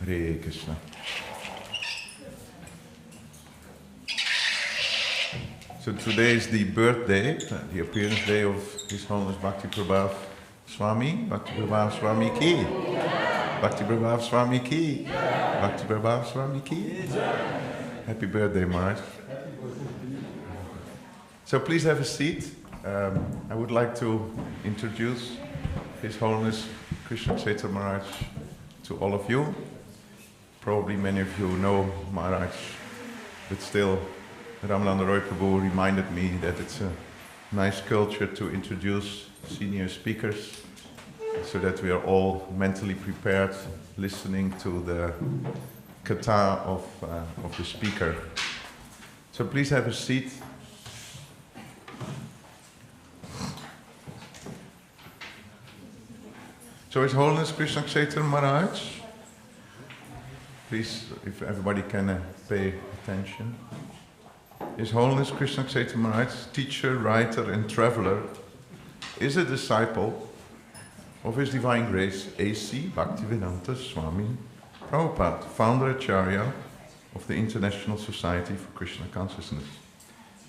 Hare Krishna. So today is the birthday, the appearance day of His Holiness Bhakti Prabhav Swami. Bhakti Prabhav Swami ki. Bhakti Prabhav Swami ki. Bhakti Prabhav Swami ki. Happy birthday, Maharaj. So please have a seat. I would like to introduce His Holiness Krishna Ksetra Maharaj to all of you. Probably many of you know Maharaj, but still Ramananda Roy Prabhu reminded me that it's a nice culture to introduce senior speakers so that we are all mentally prepared listening to the katha of the speaker. So please have a seat. So His Holiness Krishna Ksetra Maharaj, please, if everybody can pay attention. His Holiness Krishna Ksetra Maharaj, teacher, writer and traveler, is a disciple of His Divine Grace A.C. Bhaktivedanta Swami Prabhupada, founder Acharya of the International Society for Krishna Consciousness.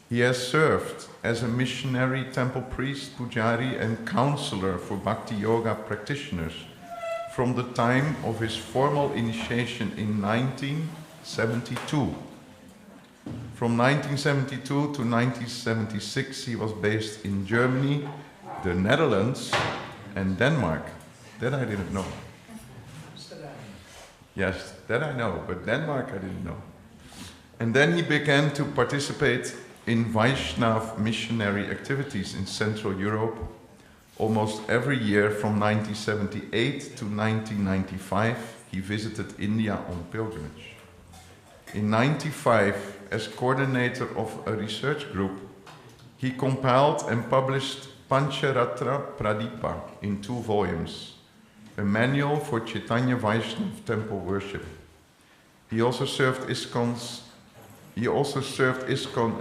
He has served as a missionary, temple priest, pujari and counselor for Bhakti Yoga practitioners from the time of his formal initiation in 1972. From 1972 to 1976 he was based in Germany, the Netherlands and Denmark. That I didn't know. Yes, that I know, but Denmark I didn't know. And then he began to participate in Vaishnav missionary activities in Central Europe almost every year from 1978 to 1995. He visited India on pilgrimage. In 1995, as coordinator of a research group, he compiled and published Pancharatra Pradipa in 2 volumes, a manual for Chaitanya Vaishnav temple worship. He also served ISKCON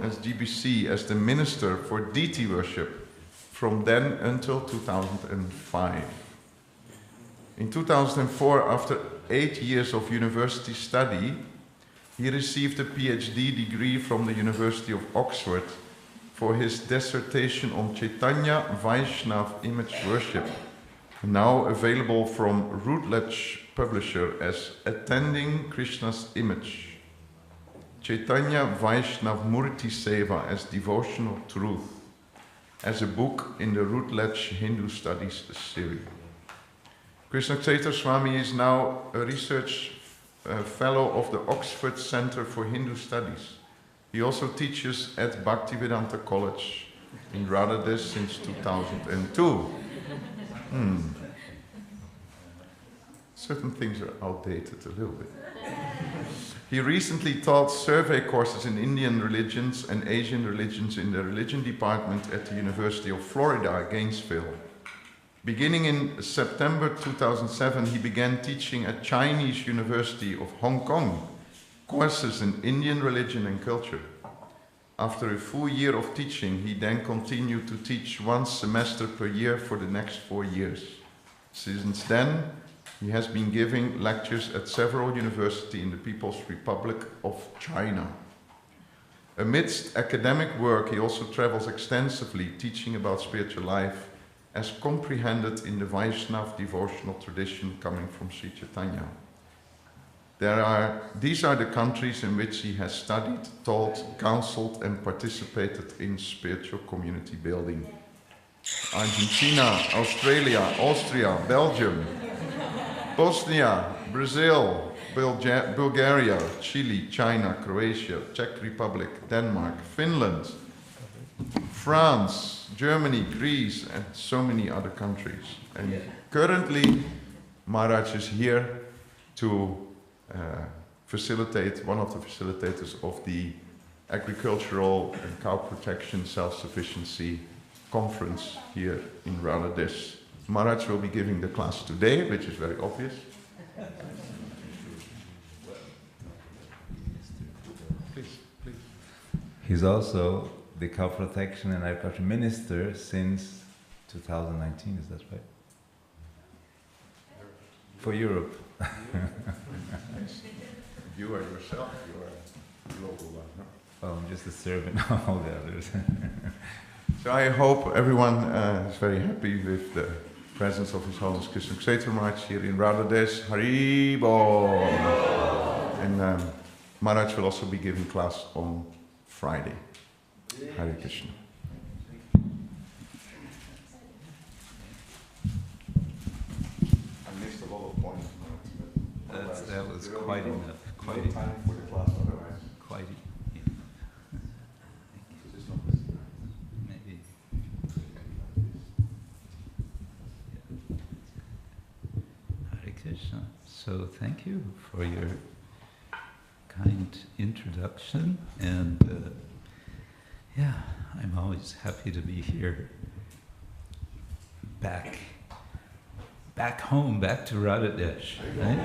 as GBC as the minister for deity worship from then until 2005. In 2004, after 8 years of university study, he received a PhD degree from the University of Oxford for his dissertation on Chaitanya Vaishnav image worship, now available from Routledge publisher as Attending Krishna's Image. Chaitanya Vaishnav Murti Seva as Devotional Truth, as a book in the Routledge Hindu Studies series. Krishna Ksetra Swami is now a research fellow of the Oxford Center for Hindu Studies. He also teaches at Bhaktivedanta College in Radhadesh since 2002. Certain things are outdated a little bit. He recently taught survey courses in Indian religions and Asian religions in the religion department at the University of Florida, Gainesville. Beginning in September 2007, he began teaching at Chinese University of Hong Kong courses in Indian religion and culture. After a full year of teaching, he then continued to teach 1 semester per year for the next 4 years. Since then, he has been giving lectures at several universities in the People's Republic of China. Amidst academic work, he also travels extensively, teaching about spiritual life as comprehended in the Vaishnav devotional tradition coming from Sri Chaitanya. These are the countries in which he has studied, taught, counseled and participated in spiritual community building. Argentina, Australia, Austria, Belgium, Bosnia, Brazil, Bulgaria, Chile, China, Croatia, Czech Republic, Denmark, Finland, France, Germany, Greece, and so many other countries. And currently, Maharaj is here to facilitate, one of the facilitators of the Agricultural and Cow Protection Self-Sufficiency Conference here in Radhadesh. Maharaj will be giving the class today, which is very obvious. Please. He's also the Cow Protection and Agriculture Minister since 2019, is that right? For Europe. You are yourself, you are global one. No? Well, I'm just a servant of all the others. So I hope everyone is very happy with the presence of His Holiness Krishna Ksetra Maharaj here in Radhadesh. Haribo! And Maharaj will also be giving class on Friday. Hare Krishna. I missed a lot of points. That was quite enough. Quite time for the class otherwise. Quite. Maybe. Hare Krishna. So thank you for your kind introduction, and yeah, I'm always happy to be here. Back home, back to Radhadesh, right?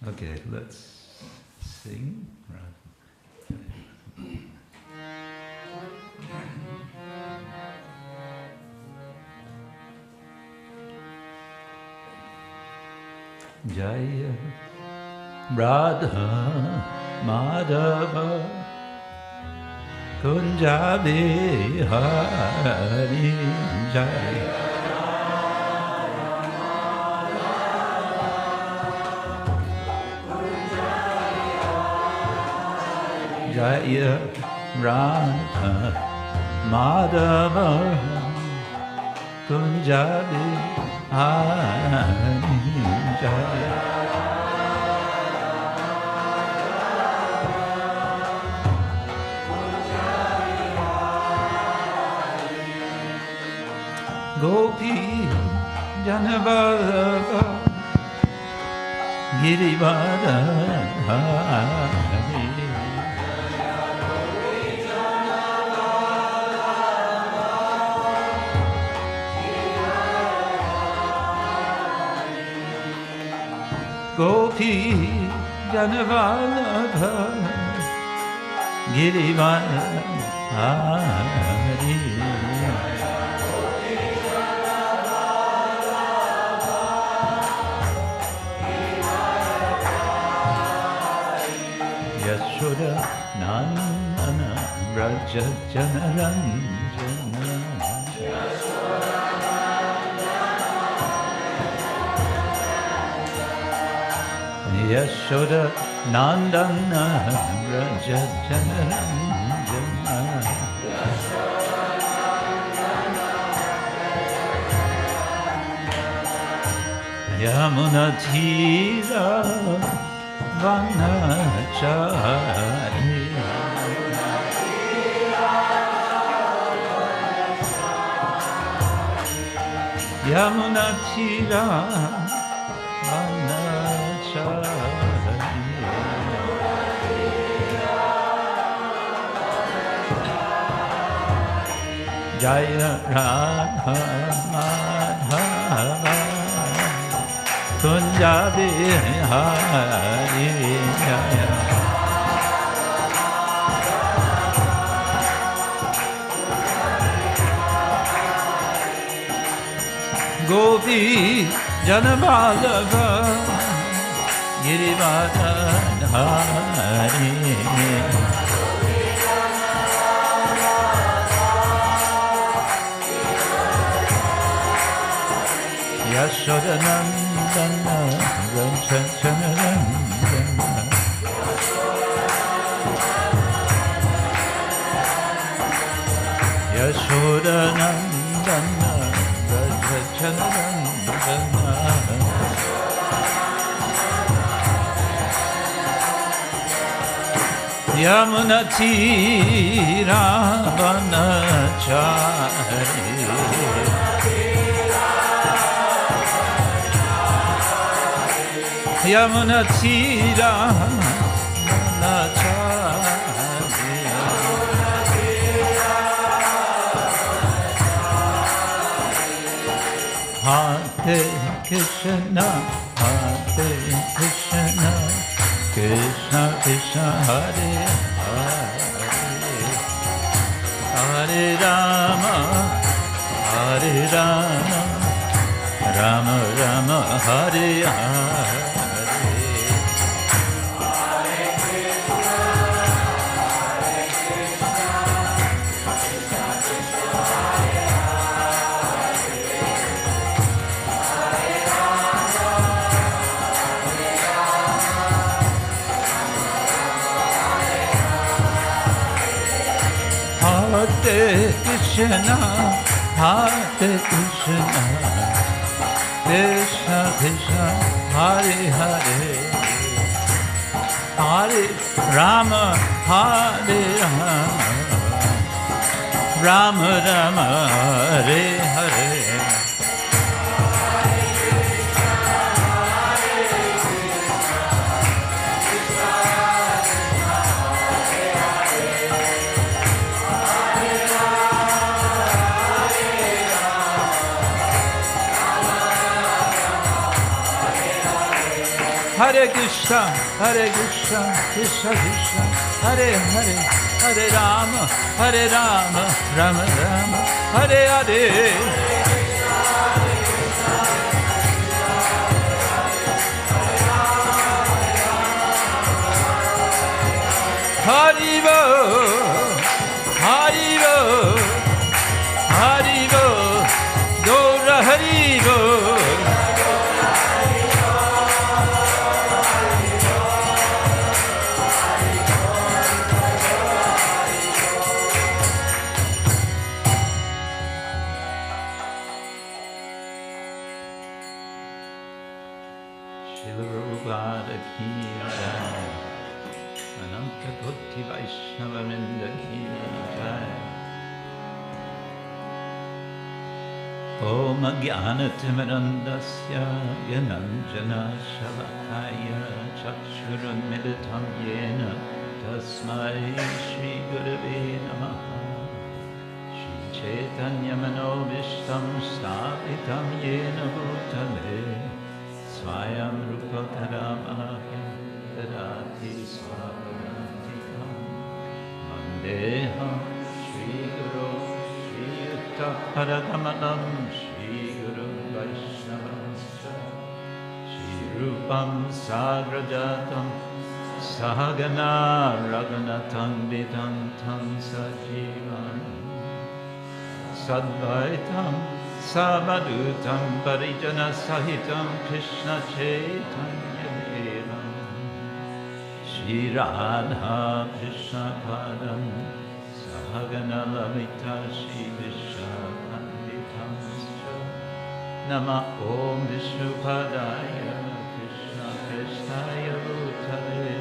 Okay, let's sing. Jaya Radha Madhava Kunjabi Hari Jaya Jaya Radha Madhava Kunjabi Hari Jaya Gopi Janavallabha Girivardhari Gopi Janavallabha Girivardhari Yashoda Nandana Raja Janaranjana Yashoda Nandana Raja Janaranjana Yamuna Tira Vanachari Yamuna Tira Vanachari Jaya Radha Madhava Kunjabi Hari Jaya Gopi Janavallabha Girivardhari Yashoda Nandana Rajanarandana Yashoda Nandana Rajanarandana Yamuna Tira Vanachari Yamuna Tira Vanachari Hare Krishna Hare Krishna Krishna Krishna Hare Hare Hare Rama Rama Rama Hare Hare Hare Krishna, Hare Krishna, Krishna Krishna, Hare Hare, Hare Rama, Hare Rama, Rama Rama, Hare Hare. Hare Krishna, Krishna Krishna, Hare Hare, Hare Rama, Rama Rama, Hare Hare. Haribo, Haribo, Haribo, Dora Haribo. Om Jnanatimidandasya Gyananjana Shalakaya Chakshurunmilitam Yena Tasmai Shri Gurave Namaha Shri Chaitanya Manobishtam Stapitam Yena Bhutale Swayam Rupa Karamahim Dadati Swavarantikam Mandeham Shri Guru Parakamalam Shri Guru Vaishnavasya Shri Rupam Sagrajatam Sahagana Raghunatam Vidantam Sajivan Sadvaitam Savadutam Parijana Sahitam Krishna Chaitanya Devam Shri Radha Krishna Padam Sahagana Lalita Shri Nama Om Vishnupadaya Krishna Krishnaya Bhutale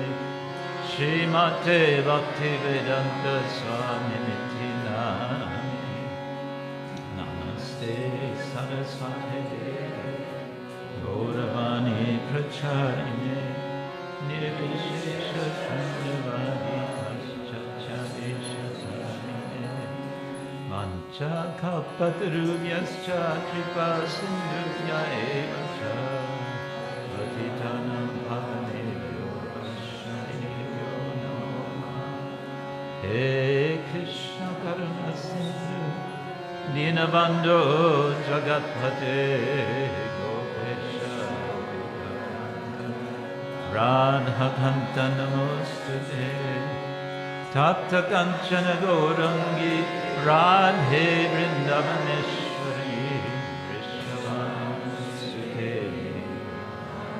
Srimate Bhaktivedanta Swami Niti Nami Namaste Saraswati Gauravani Pracharine Nirvishesha Shunyavadi Paschacharya Sarine Mancha Kalpatarubhyascha Kripa Sindhubhya Eva Cha Patitanam Pavanebhyo Vaishnavebhyo Namo Namaha He Krishna Karuna Sindhu Dinabandho Jagatpate Gopesha Radha Kanta Namostute Tapta Kanchana Gaurangi Radhe Vrindavaneshwari Vrishabhanusuke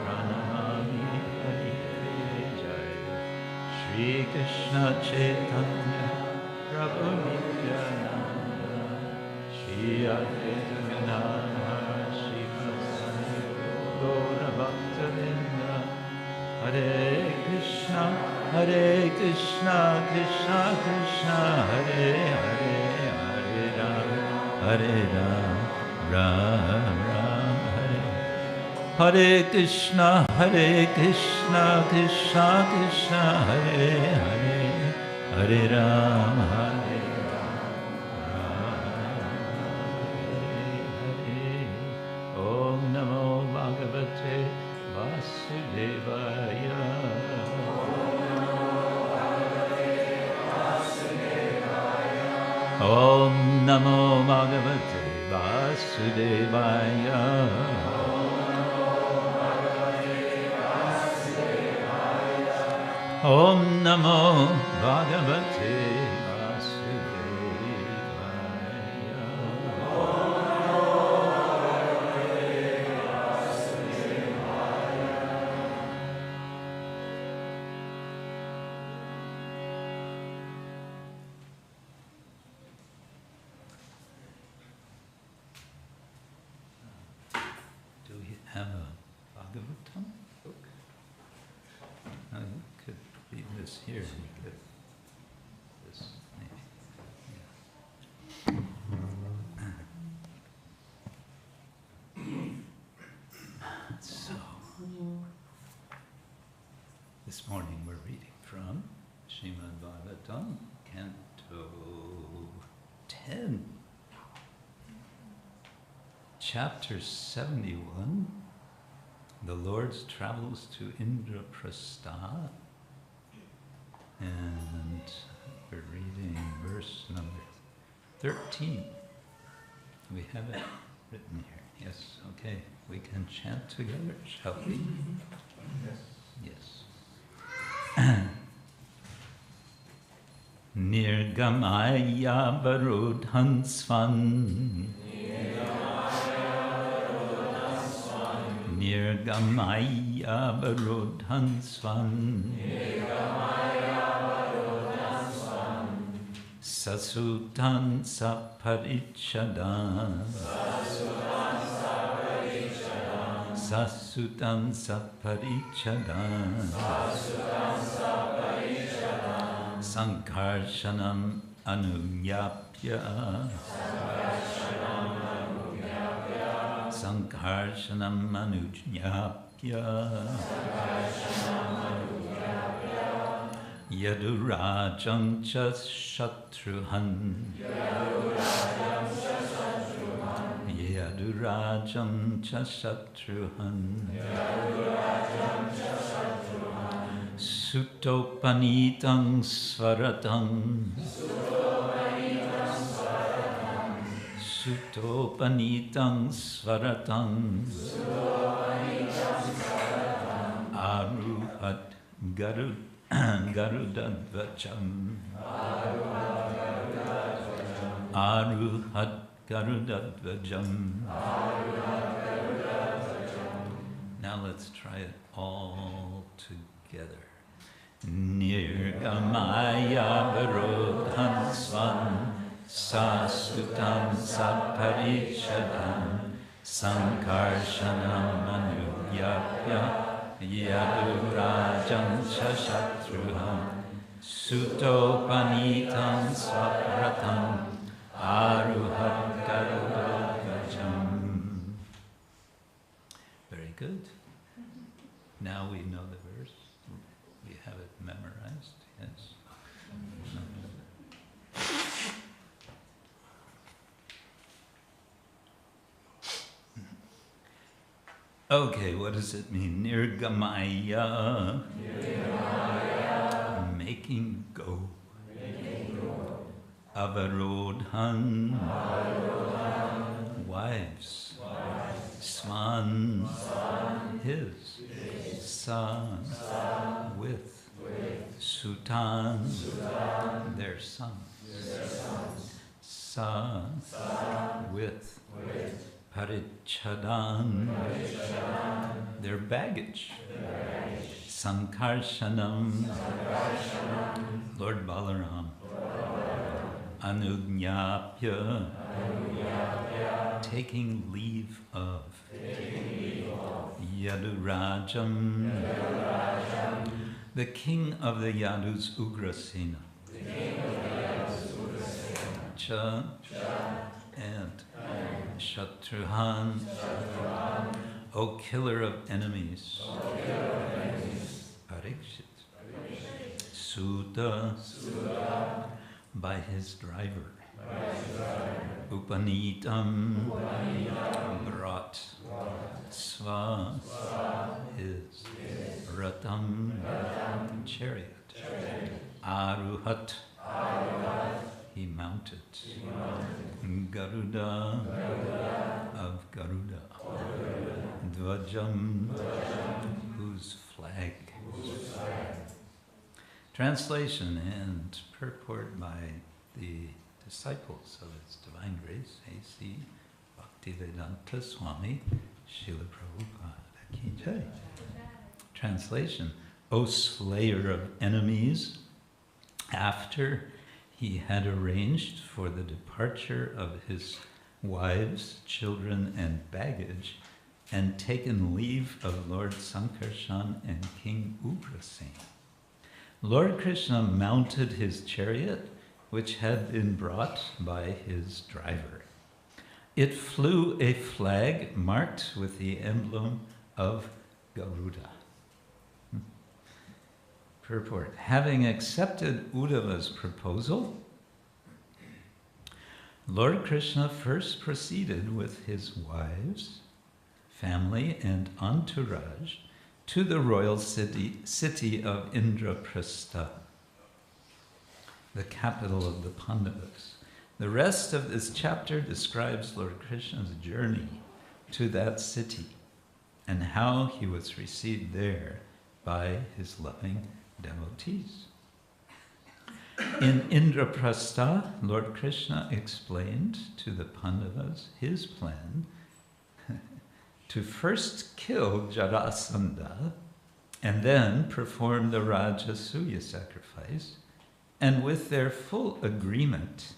Pranamami Hari Jai Shri Krishna Chaitanya Prabhu Nityananda Shri Advaita Gadadhara Shri Vasari Gaura Bhaktavinda Hare Krishna Krishna Krishna Hare Hare Hare Ram Ram Ram Hare Hare Krishna Krishna Krishna Hare Hare Hare Ram Hare Om Namo Bhagavate Vasudevaya Om Namo Bhagavate Vasudevaya. Om Namo Bhagavate Vasudevaya. Do we have a Bhagavatam book? I could read this here. This maybe. Yeah. So, this morning we're reading from Srimad Bhagavatam, Canto 10. Chapter 71, the Lord's travels to Indraprastha, and we're reading verse number 13. We have it written here. Yes, okay. We can chant together, shall we? Yes. Nirgamaya Varudhansvan. Nirgamaya Varudhansvan. Sasutan Saparichadan. Sasutan Saparichadan. Sankarshanam Anunyapya. Sankarshanam Manujñapya. Yadurajam cha Shatruhan. Yadurajam cha Shatruhan. Sutopanitam Svaratam. Sutopanitam Svaratam. Aruhat Garudadvacham. Aruhat Garudadvacham. Now let's try it all together. Nirgamaya Varudhansvan. Sasutam Saparichadam. Sankarshanam Anugyapya. Yadurajam Shashatruham. Sutopanitam Swapratam. Aruhat Garudadvacham. Very good. Now we know the verse. We have it memorized. Yes. Okay, what does it mean? Nirgamaya. Making go. Avarodhan. Wives. Swan. His. Son. With. Sutan. Their sons. Sa. With. Parichadan, their baggage. Sankarshanam, Lord Balaram. Anugnyapya, taking leave of. Yadurajam, the king of the Yadus Ugrasena. Cha, and Shatruhan, O killer of enemies. Parikshit, Suta, by his driver. Upanitam, brought. Sva, his. Ratam, chariot. Aruhat, he mounted. Garuda, Dvajam, whose flag. Translation and purport by the disciples of His Divine Grace, A.C. Bhaktivedanta Swami, Srila Prabhupada Ki Jai. Translation: O slayer of enemies, after he had arranged for the departure of his wives, children, and baggage, and taken leave of Lord Sankarshan and King Ugrasen, Lord Krishna mounted his chariot, which had been brought by his driver. It flew a flag marked with the emblem of Garuda. Purport: having accepted Uddhava's proposal, Lord Krishna first proceeded with his wives, family, and entourage to the royal city of Indraprastha, the capital of the Pandavas. The rest of this chapter describes Lord Krishna's journey to that city and how he was received there by his loving devotees. In Indraprastha, Lord Krishna explained to the Pandavas his plan to first kill Jarasandha and then perform the Rajasuya sacrifice, and with their full agreement,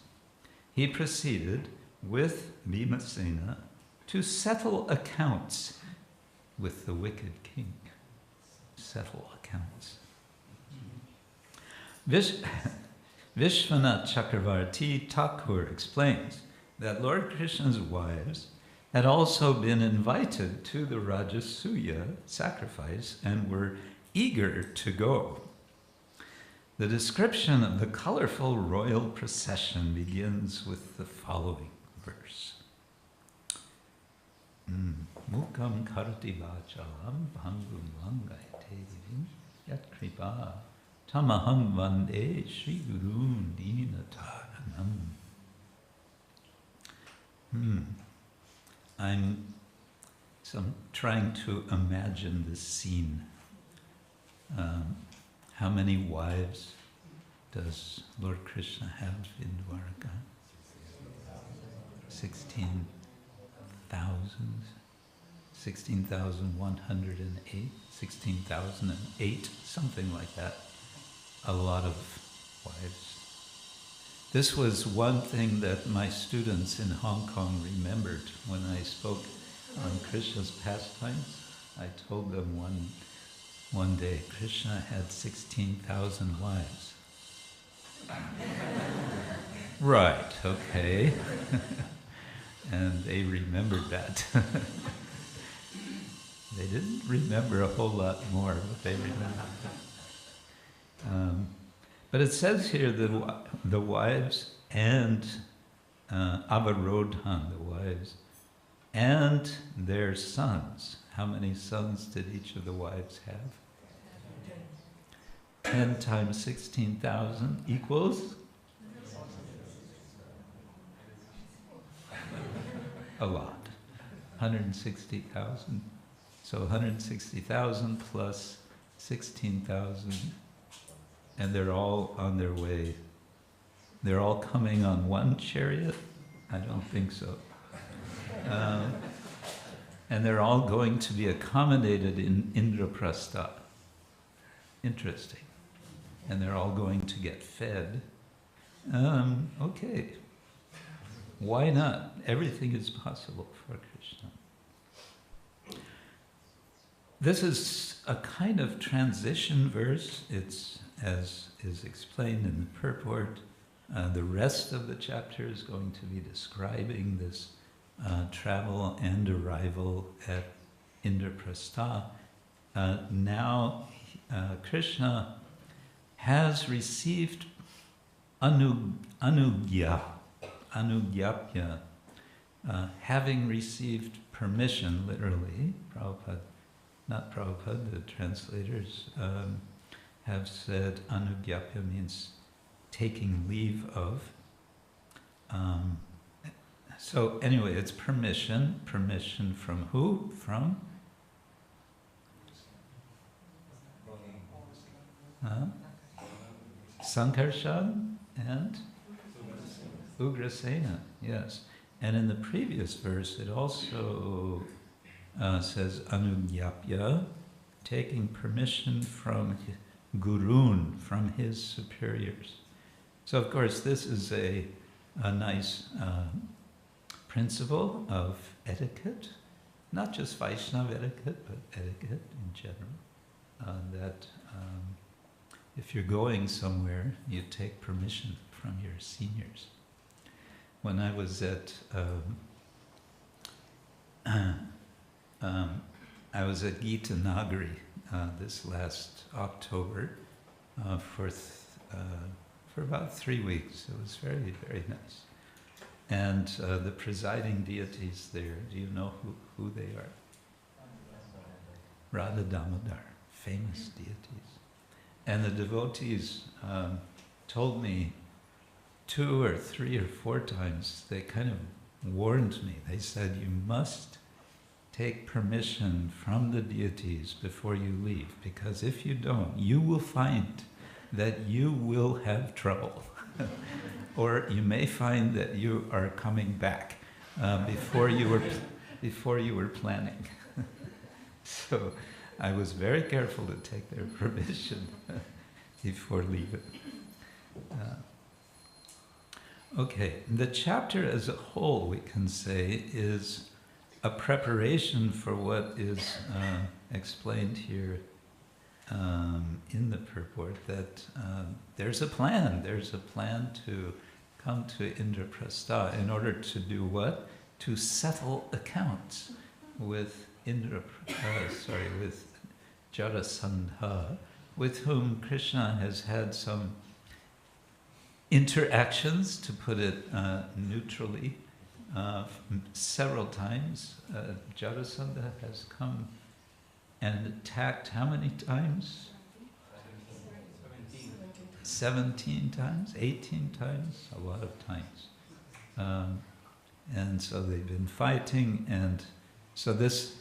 he proceeded with Bhimasena to settle accounts with the wicked king. Settle accounts. Vishwanath Chakravarti Thakur explains that Lord Krishna's wives had also been invited to the Rajasuya sacrifice and were eager to go. The description of the colorful royal procession begins with the following verse. Mukam karati vachalam bhangum vangayate yat kripa tamaham vande Shri Gurun dinataranam. I'm trying to imagine this scene. How many wives does Lord Krishna have in Dwarka? 16,000, 16,108, 16,008, something like that. A lot of wives. This was one thing that my students in Hong Kong remembered when I spoke on Krishna's pastimes. I told them one day Krishna had 16,000 wives. Right, okay. And they remembered that. They didn't remember a whole lot more, but they remembered that. But it says here that the wives and Avarodhan, the wives, and their sons. How many sons did each of the wives have? 10 times 16,000 equals? A lot. 160,000. So 160,000 plus 16,000. And they're all on their way. They're all coming on one chariot? I don't think so. And they're all going to be accommodated in Indraprastha. Interesting. And they're all going to get fed. Okay. Why not? Everything is possible for Krishna. This is a kind of transition verse. It's, as is explained in the purport, the rest of the chapter is going to be describing this travel and arrival at Indraprastha. Now Krishna has received anugyapya, having received permission, literally. Prabhupada, not Prabhupada, the translators have said anugyapya means taking leave of. So anyway, it's permission. Permission from who? From Huh? Sankarshan and Ugrasena, yes. And in the previous verse, it also says Anugyapya, taking permission from Gurun, from his superiors. So, of course, this is a nice principle of etiquette, not just Vaishnava etiquette, but etiquette in general, that if you're going somewhere, you take permission from your seniors. When I was at Gita Nagari this last October for about 3 weeks. It was very, very nice. And the presiding deities there, do you know who they are? Radha Damodar, famous deities. And the devotees told me 2 or 3 or 4 times, they kind of warned me. They said, you must take permission from the deities before you leave, because if you don't, you will find that you will have trouble. Or you may find that you are coming back before you were planning. So I was very careful to take their permission before leaving. Okay, the chapter as a whole, we can say, is a preparation for what is explained here in the purport, that there's a plan to come to Indraprastha in order to do what? To settle accounts with with Jarasandha, with whom Krishna has had some interactions, to put it neutrally, several times. Jarasandha has come and attacked how many times? 17 times? 18 times? A lot of times. And so they've been fighting, and so this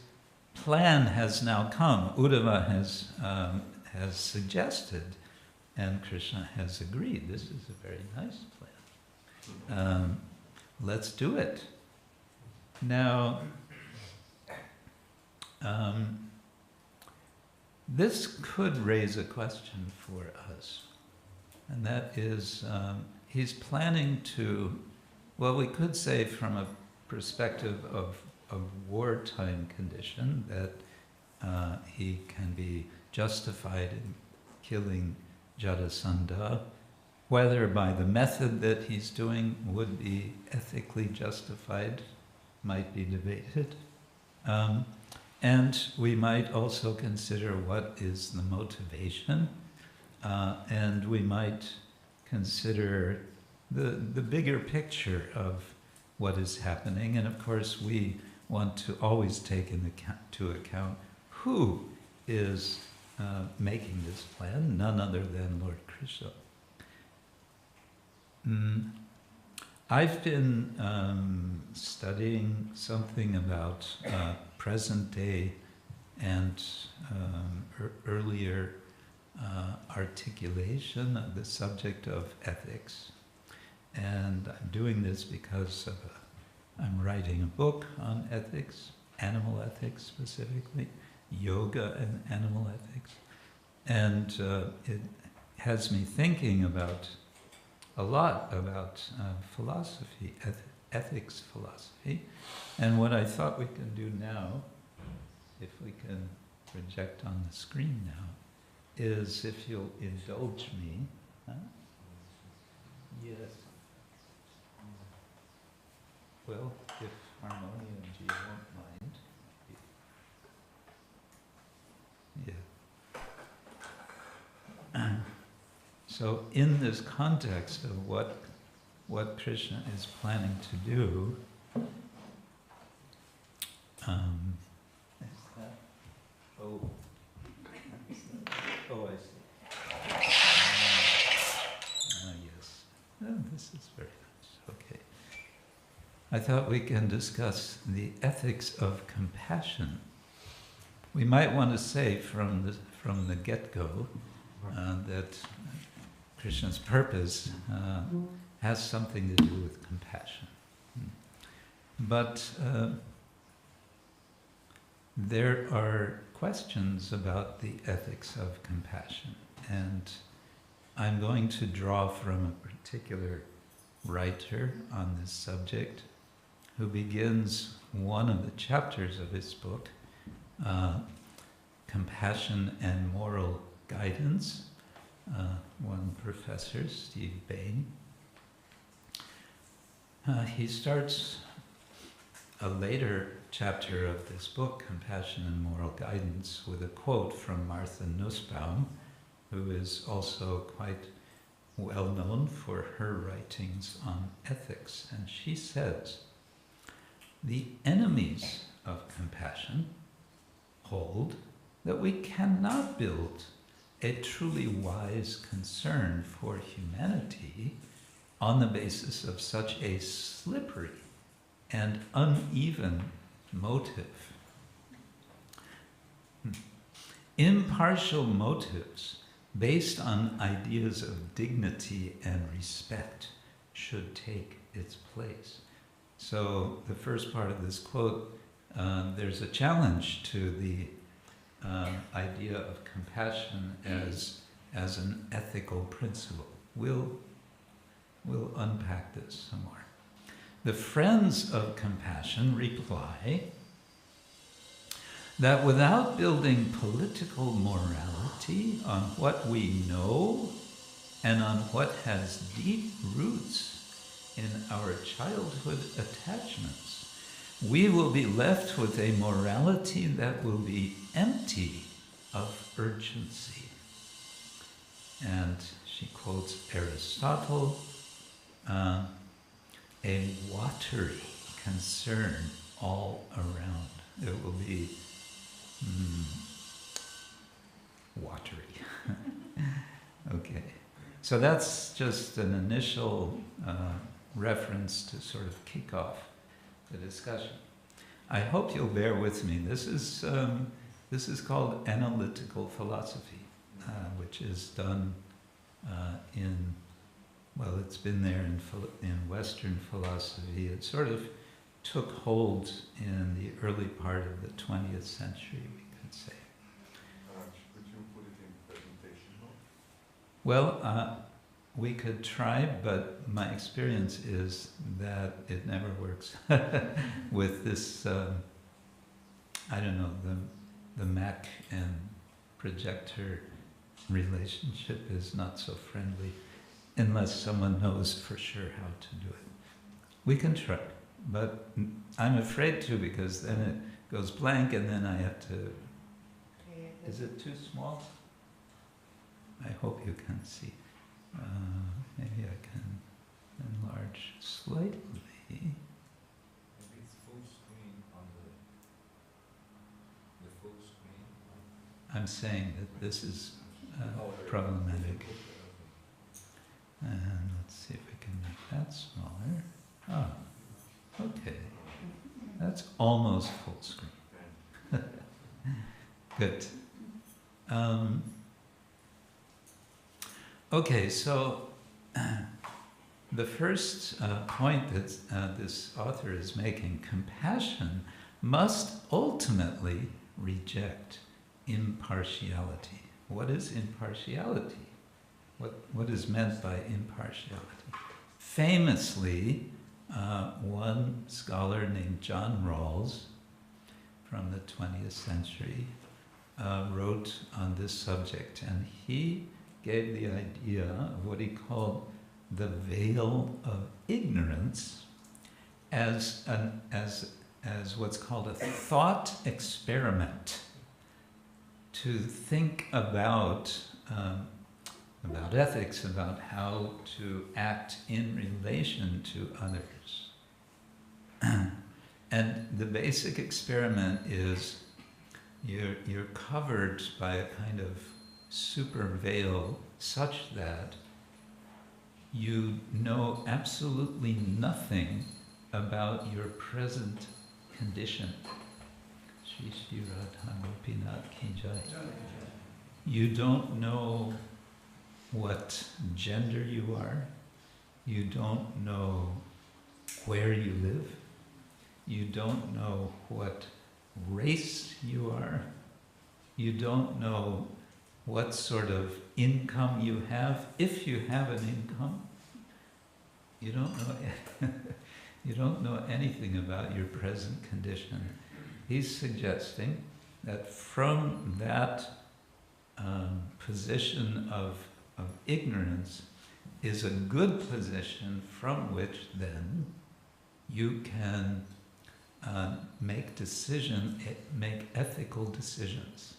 plan has now come. Uddhava has suggested, and Krishna has agreed. This is a very nice plan. Let's do it. Now, this could raise a question for us, and that is, he's planning to, well, we could say from a perspective of wartime condition, that he can be justified in killing Jarasandha. Whether by the method that he's doing would be ethically justified might be debated. And we might also consider what is the motivation, and we might consider the bigger picture of what is happening. And of course, we want to always take into account who is making this plan, none other than Lord Krishna. I've been studying something about present day and earlier articulation of the subject of ethics. And I'm doing this because I'm writing a book on ethics, animal ethics specifically, yoga and animal ethics. And it has me thinking a lot about philosophy, ethics philosophy. And what I thought we can do now, if we can project on the screen now, is, if you'll indulge me. Huh? Yes. Well, if Harmonia and G won't mind. Yeah. So in this context of what Krishna is planning to do, I see. Yes. Oh, this is very nice. Okay. I thought we can discuss the ethics of compassion. We might want to say from the get-go that Krishna's purpose has something to do with compassion. But there are questions about the ethics of compassion, and I'm going to draw from a particular writer on this subject who begins one of the chapters of his book, Compassion and Moral Guidance, one professor, Steve Bain. He starts a later chapter of this book, Compassion and Moral Guidance, with a quote from Martha Nussbaum, who is also quite well known for her writings on ethics. And she says, "The enemies of compassion hold that we cannot build a truly wise concern for humanity on the basis of such a slippery and uneven motive. Impartial motives based on ideas of dignity and respect should take its place." So the first part of this quote, there's a challenge to the idea of compassion as an ethical principle. We'll unpack this some more. The friends of compassion reply that without building political morality on what we know and on what has deep roots in our childhood attachments, we will be left with a morality that will be empty of urgency. And she quotes Aristotle, a watery concern all around. It will be watery. Okay, so that's just an initial reference to sort of kick off the discussion. I hope you'll bear with me. This is called analytical philosophy, which is done it's been there in Western philosophy. It sort of took hold in the early part of the 20th century, we could say. Could you put it in presentation mode? Well, we could try, but my experience is that it never works with this, the Mac and projector relationship is not so friendly unless someone knows for sure how to do it. We can try, but I'm afraid to, because then it goes blank and then I have to... Is it too small? I hope you can see. Maybe I can enlarge slightly. Maybe it's full screen on the full screen. I'm saying that this is problematic. And let's see if we can make that smaller. Ah, okay. That's almost full screen. Good. Okay, so the first point that this author is making, compassion must ultimately reject impartiality. What is impartiality? What is meant by impartiality? Famously, one scholar named John Rawls from the 20th century wrote on this subject, and he gave the idea of what he called the veil of ignorance as what's called a thought experiment to think about ethics, about how to act in relation to others. And the basic experiment is you're covered by a kind of super veil such that you know absolutely nothing about your present condition. Shri Shri Radha Gopinath Ki Jai. You don't know what gender you are. You don't know where you live. You don't know what race you are. You don't know what sort of income you have, if you have an income. You don't know, you don't know anything about your present condition. He's suggesting that from that position of ignorance is a good position from which then you can make ethical decisions.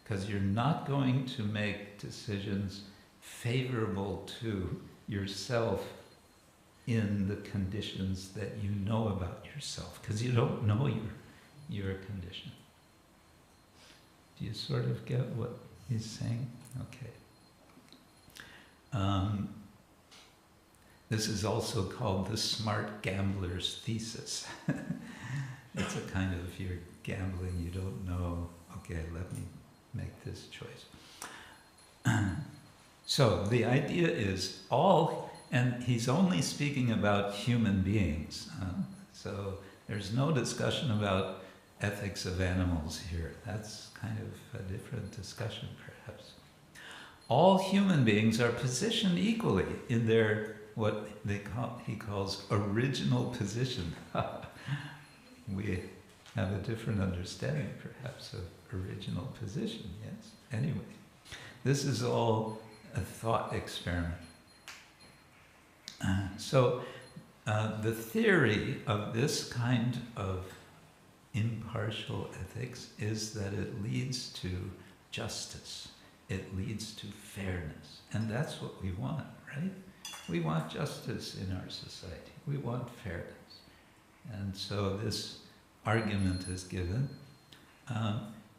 Because you're not going to make decisions favorable to yourself in the conditions that you know about yourself, because you don't know your condition. Do you sort of get what he's saying? Okay. This is also called the smart gambler's thesis. It's a kind of, you're gambling, you don't know, okay, let me make this choice. So the idea is and he's only speaking about human beings. So there's no discussion about ethics of animals here. That's kind of a different discussion, perhaps. All human beings are positioned equally in their, he calls original position. We have a different understanding, perhaps, of original position, yes? Anyway, this is all a thought experiment. So the theory of this kind of impartial ethics is that it leads to justice. It leads to fairness. And that's what we want, right? We want justice in our society. We want fairness. And so this argument is given.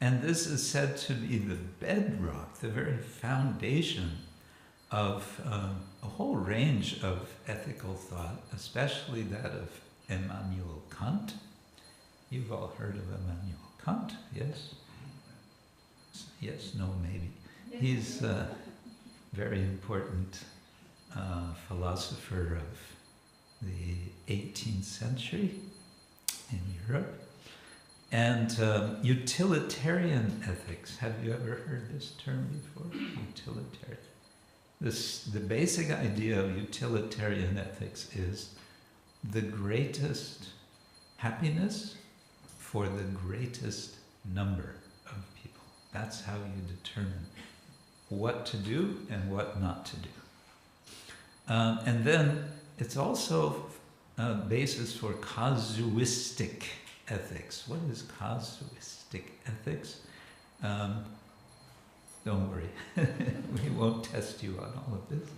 And this is said to be the bedrock, the very foundation of a whole range of ethical thought, especially that of Immanuel Kant. You've all heard of Immanuel Kant, yes? Yes, no, maybe. He's a very important philosopher of the 18th century in Europe. And utilitarian ethics. Have you ever heard this term before? Utilitarian. The basic idea of utilitarian ethics is the greatest happiness for the greatest number of people. That's how you determine what to do and what not to do. And then it's also a basis for casuistic ethics. What is casuistic ethics? Don't worry, we won't test you on all of this.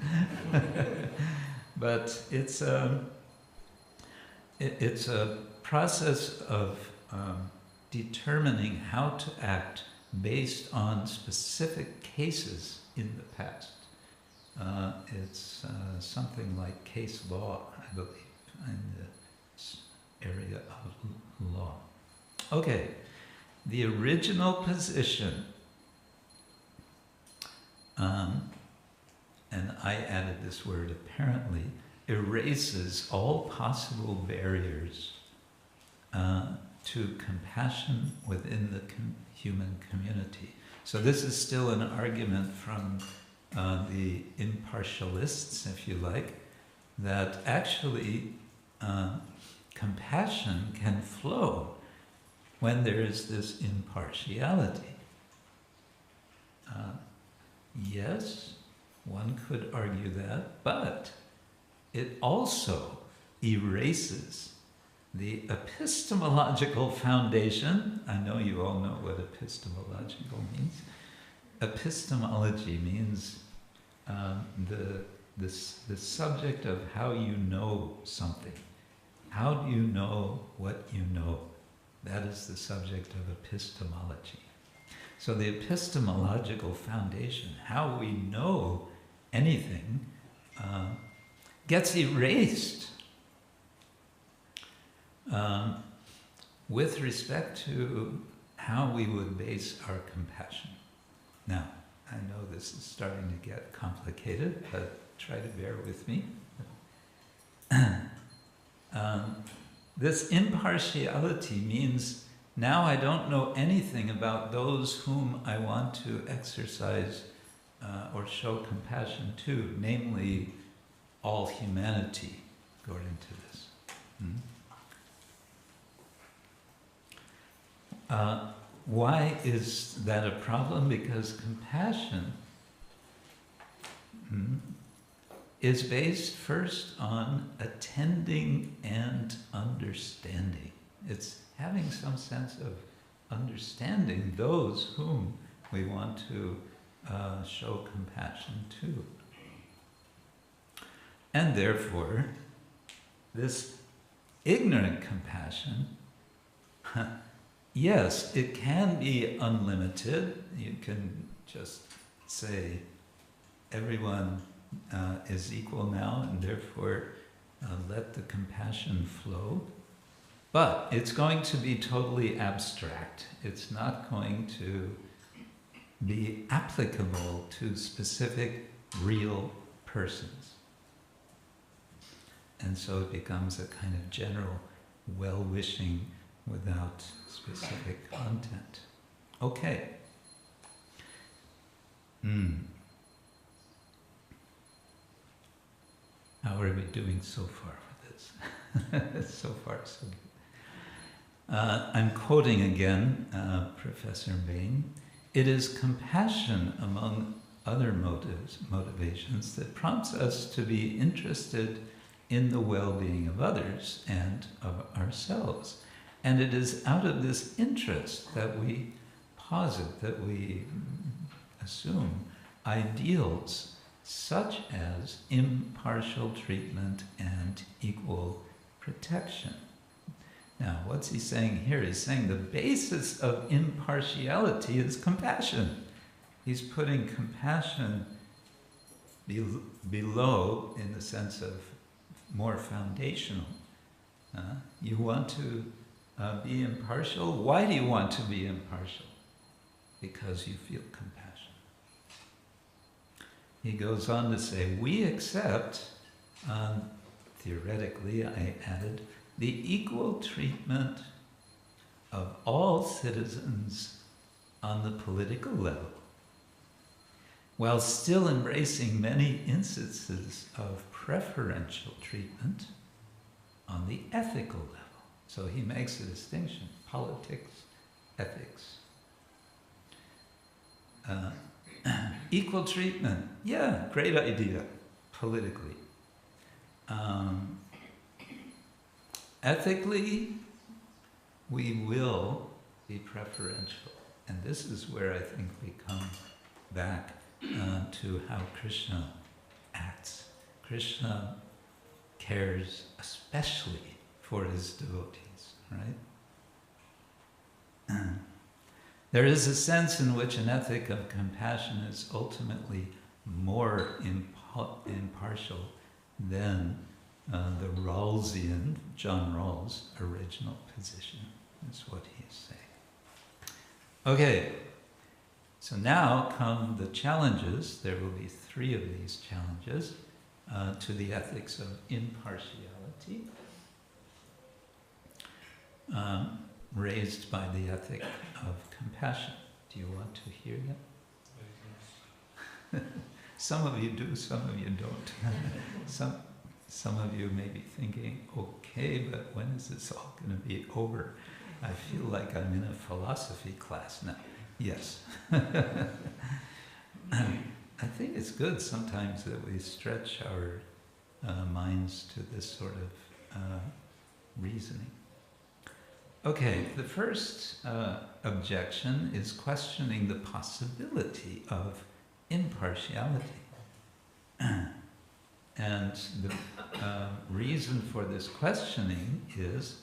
But it's a process of determining how to act based on specific cases in the past. It's something like case law, I believe, in the area of law. Okay, the original position, and I added this word apparently, erases all possible barriers to compassion within the human community. So this is still an argument from the impartialists, if you like, that actually compassion can flow when there is this impartiality. Yes, one could argue that, but it also erases the epistemological foundation. I know you all know what epistemological means. Epistemology means the subject of how you know something. How do you know what you know? That is the subject of epistemology. So the epistemological foundation, how we know anything, gets erased with respect to how we would base our compassion. Now, I know this is starting to get complicated, but try to bear with me. This impartiality means now I don't know anything about those whom I want to exercise or show compassion to, namely all humanity, according to this. Why is that a problem? Because compassion is based first on attending and understanding. It's having some sense of understanding those whom we want to show compassion to. And therefore, this ignorant compassion, yes, it can be unlimited. You can just say everyone is equal now, and therefore let the compassion flow. But it's going to be totally abstract. It's not going to be applicable to specific, real persons. And so it becomes a kind of general well-wishing without specific content. Okay. How are we doing so far with this? So far, so good. I'm quoting again Professor Bain. It is compassion, among other motivations, that prompts us to be interested in the well-being of others and of ourselves. And it is out of this interest that we posit, that we assume ideals such as impartial treatment and equal protection. Now, what's he saying here? He's saying the basis of impartiality is compassion. He's putting compassion below in the sense of more foundational. You want to be impartial? Why do you want to be impartial? Because you feel compassion. He goes on to say, we accept, theoretically I added, the equal treatment of all citizens on the political level, while still embracing many instances of preferential treatment on the ethical level. So he makes a distinction, politics, ethics. Equal treatment, yeah, great idea, politically. Ethically, we will be preferential. And this is where I think we come back to how Krishna acts. Krishna cares especially for his devotees, right? There is a sense in which an ethic of compassion is ultimately more impartial than the Rawlsian, John Rawls' original position, is what he's saying. Okay, so now come the challenges. There will be 3 of these challenges to the ethics of impartiality, raised by the ethic of compassion. Do you want to hear them? Some of you do, some of you don't. Some of you may be thinking, okay, but when is this all going to be over? I feel like I'm in a philosophy class now. Yes. I think it's good sometimes that we stretch our minds to this sort of reasoning. Okay, the first objection is questioning the possibility of impartiality. And the reason for this questioning is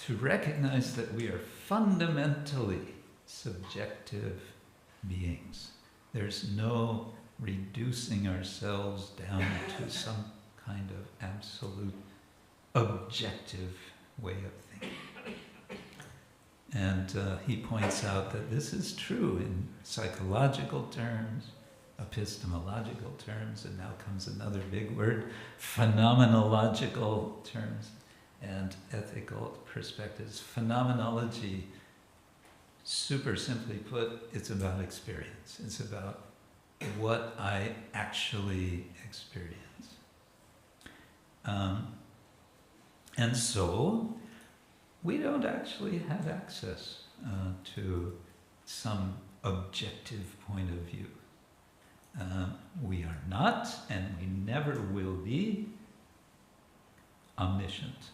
to recognize that we are fundamentally subjective beings. There's no reducing ourselves down to some kind of absolute objective way of thinking. And he points out that this is true in psychological terms, epistemological terms, and now comes another big word, phenomenological terms, and ethical perspectives. Phenomenology, super simply put, it's about experience. It's about what I actually experience. And so, we don't actually have access to some objective point of view. We are not, and we never will be, omniscient.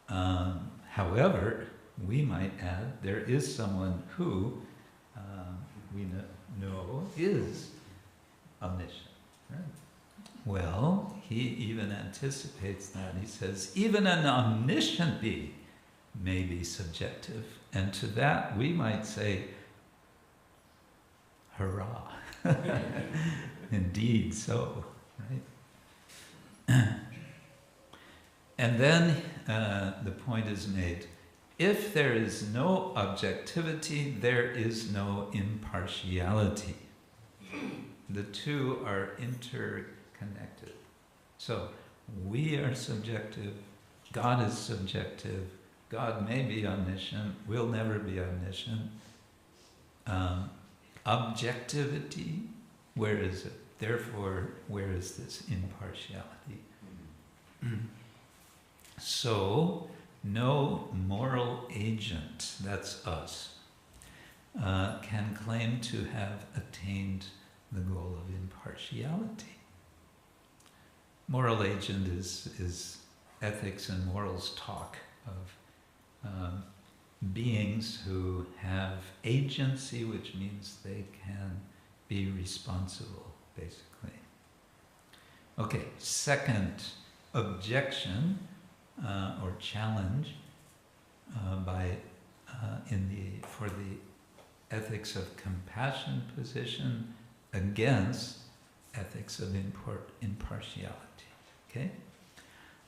However, we might add, there is someone who we know is omniscient. Right? Well, he even anticipates that. He says, even an omniscient being may be subjective. And to that we might say, hurrah. Indeed so, right? And then the point is made, if there is no objectivity, there is no impartiality. The two are interconnected. So, we are subjective, God is subjective, God may be omniscient, will never be omniscient. Objectivity, where is it? Therefore, where is this impartiality? So, no moral agent, that's us, can claim to have attained the goal of impartiality. Moral agent is ethics and morals talk of beings who have agency, which means they can be responsible, basically. Okay, second objection or challenge for the ethics of compassion position against ethics of impartiality. Okay?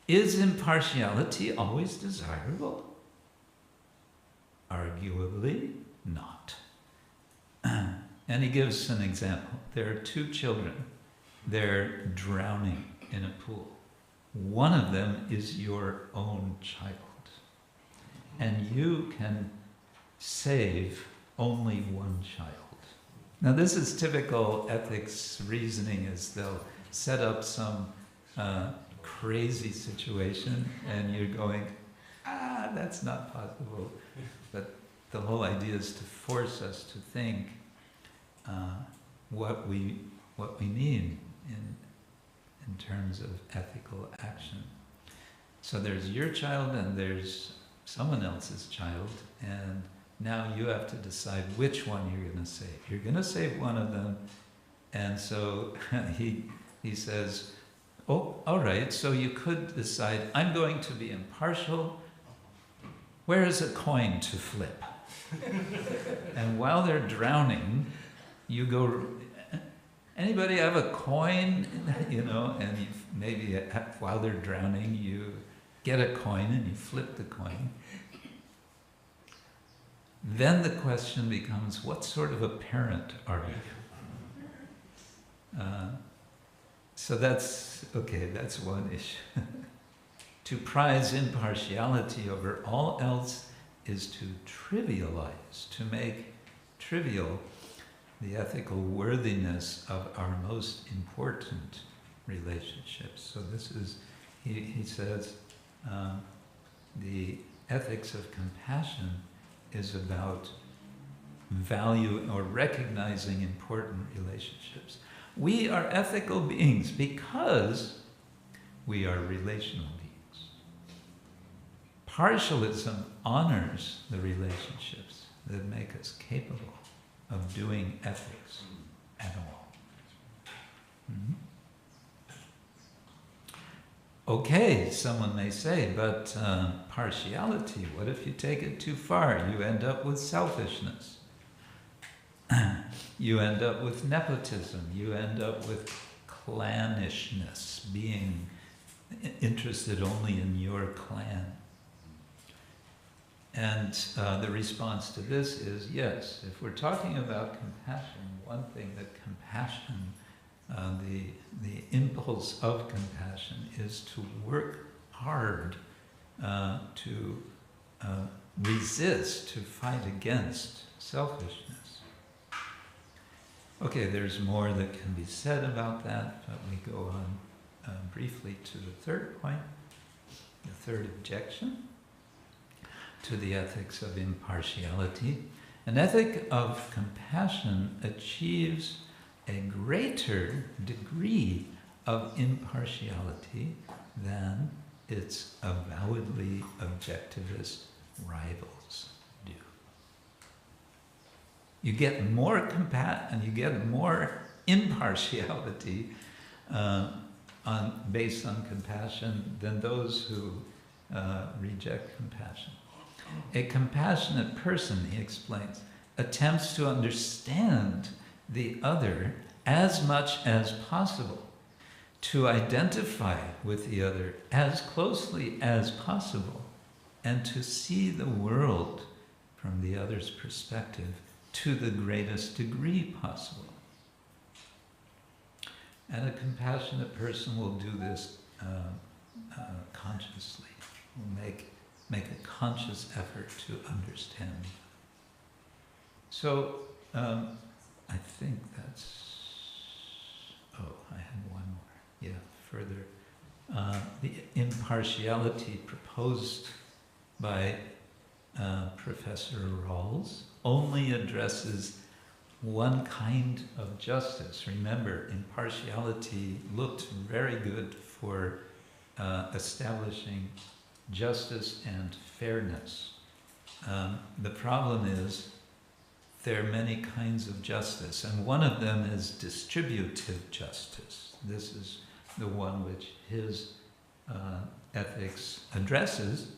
Is impartiality always desirable? Arguably not. And he gives an example. There are two children. They're drowning in a pool. One of them is your own child. And you can save only one child. Now this is typical ethics reasoning, as they'll set up some crazy situation and you're going, that's not possible. But the whole idea is to force us to think what we mean in terms of ethical action. So there's your child and there's someone else's child, and now you have to decide which one you're going to save. You're going to save one of them, and so he says, oh, all right, so you could decide, I'm going to be impartial. Where is a coin to flip? And while they're drowning, you go, anybody have a coin? And maybe while they're drowning, you get a coin and you flip the coin. Then the question becomes, what sort of a parent are you? So that's one issue. To prize impartiality over all else is to trivialize, to make trivial the ethical worthiness of our most important relationships. So this is, he says, the ethics of compassion is about value or recognizing important relationships. We are ethical beings because we are relational beings. Partialism honors the relationships that make us capable of doing ethics at all. Mm-hmm. Okay, someone may say, but partiality, what if you take it too far? You end up with selfishness. You end up with nepotism. You end up with clannishness, being interested only in your clan. And the response to this is yes. If we're talking about compassion, one thing that compassion, the impulse of compassion is to work hard to resist, to fight against selfishness. Okay, there's more that can be said about that, but we go on briefly to the third point, the third objection to the ethics of impartiality. An ethic of compassion achieves a greater degree of impartiality than its avowedly objectivist rivals do. You get more and you get more impartiality based on compassion than those who reject compassion. A compassionate person, he explains, attempts to understand the other as much as possible, to identify with the other as closely as possible, and to see the world from the other's perspective to the greatest degree possible. And a compassionate person will do this consciously, will make a conscious effort to understand. So, I think that's... Oh, I had one more. Yeah, further. The impartiality proposed by Professor Rawls only addresses one kind of justice. Remember, impartiality looked very good for establishing justice and fairness. The problem is there are many kinds of justice, and one of them is distributive justice. This is the one which his ethics addresses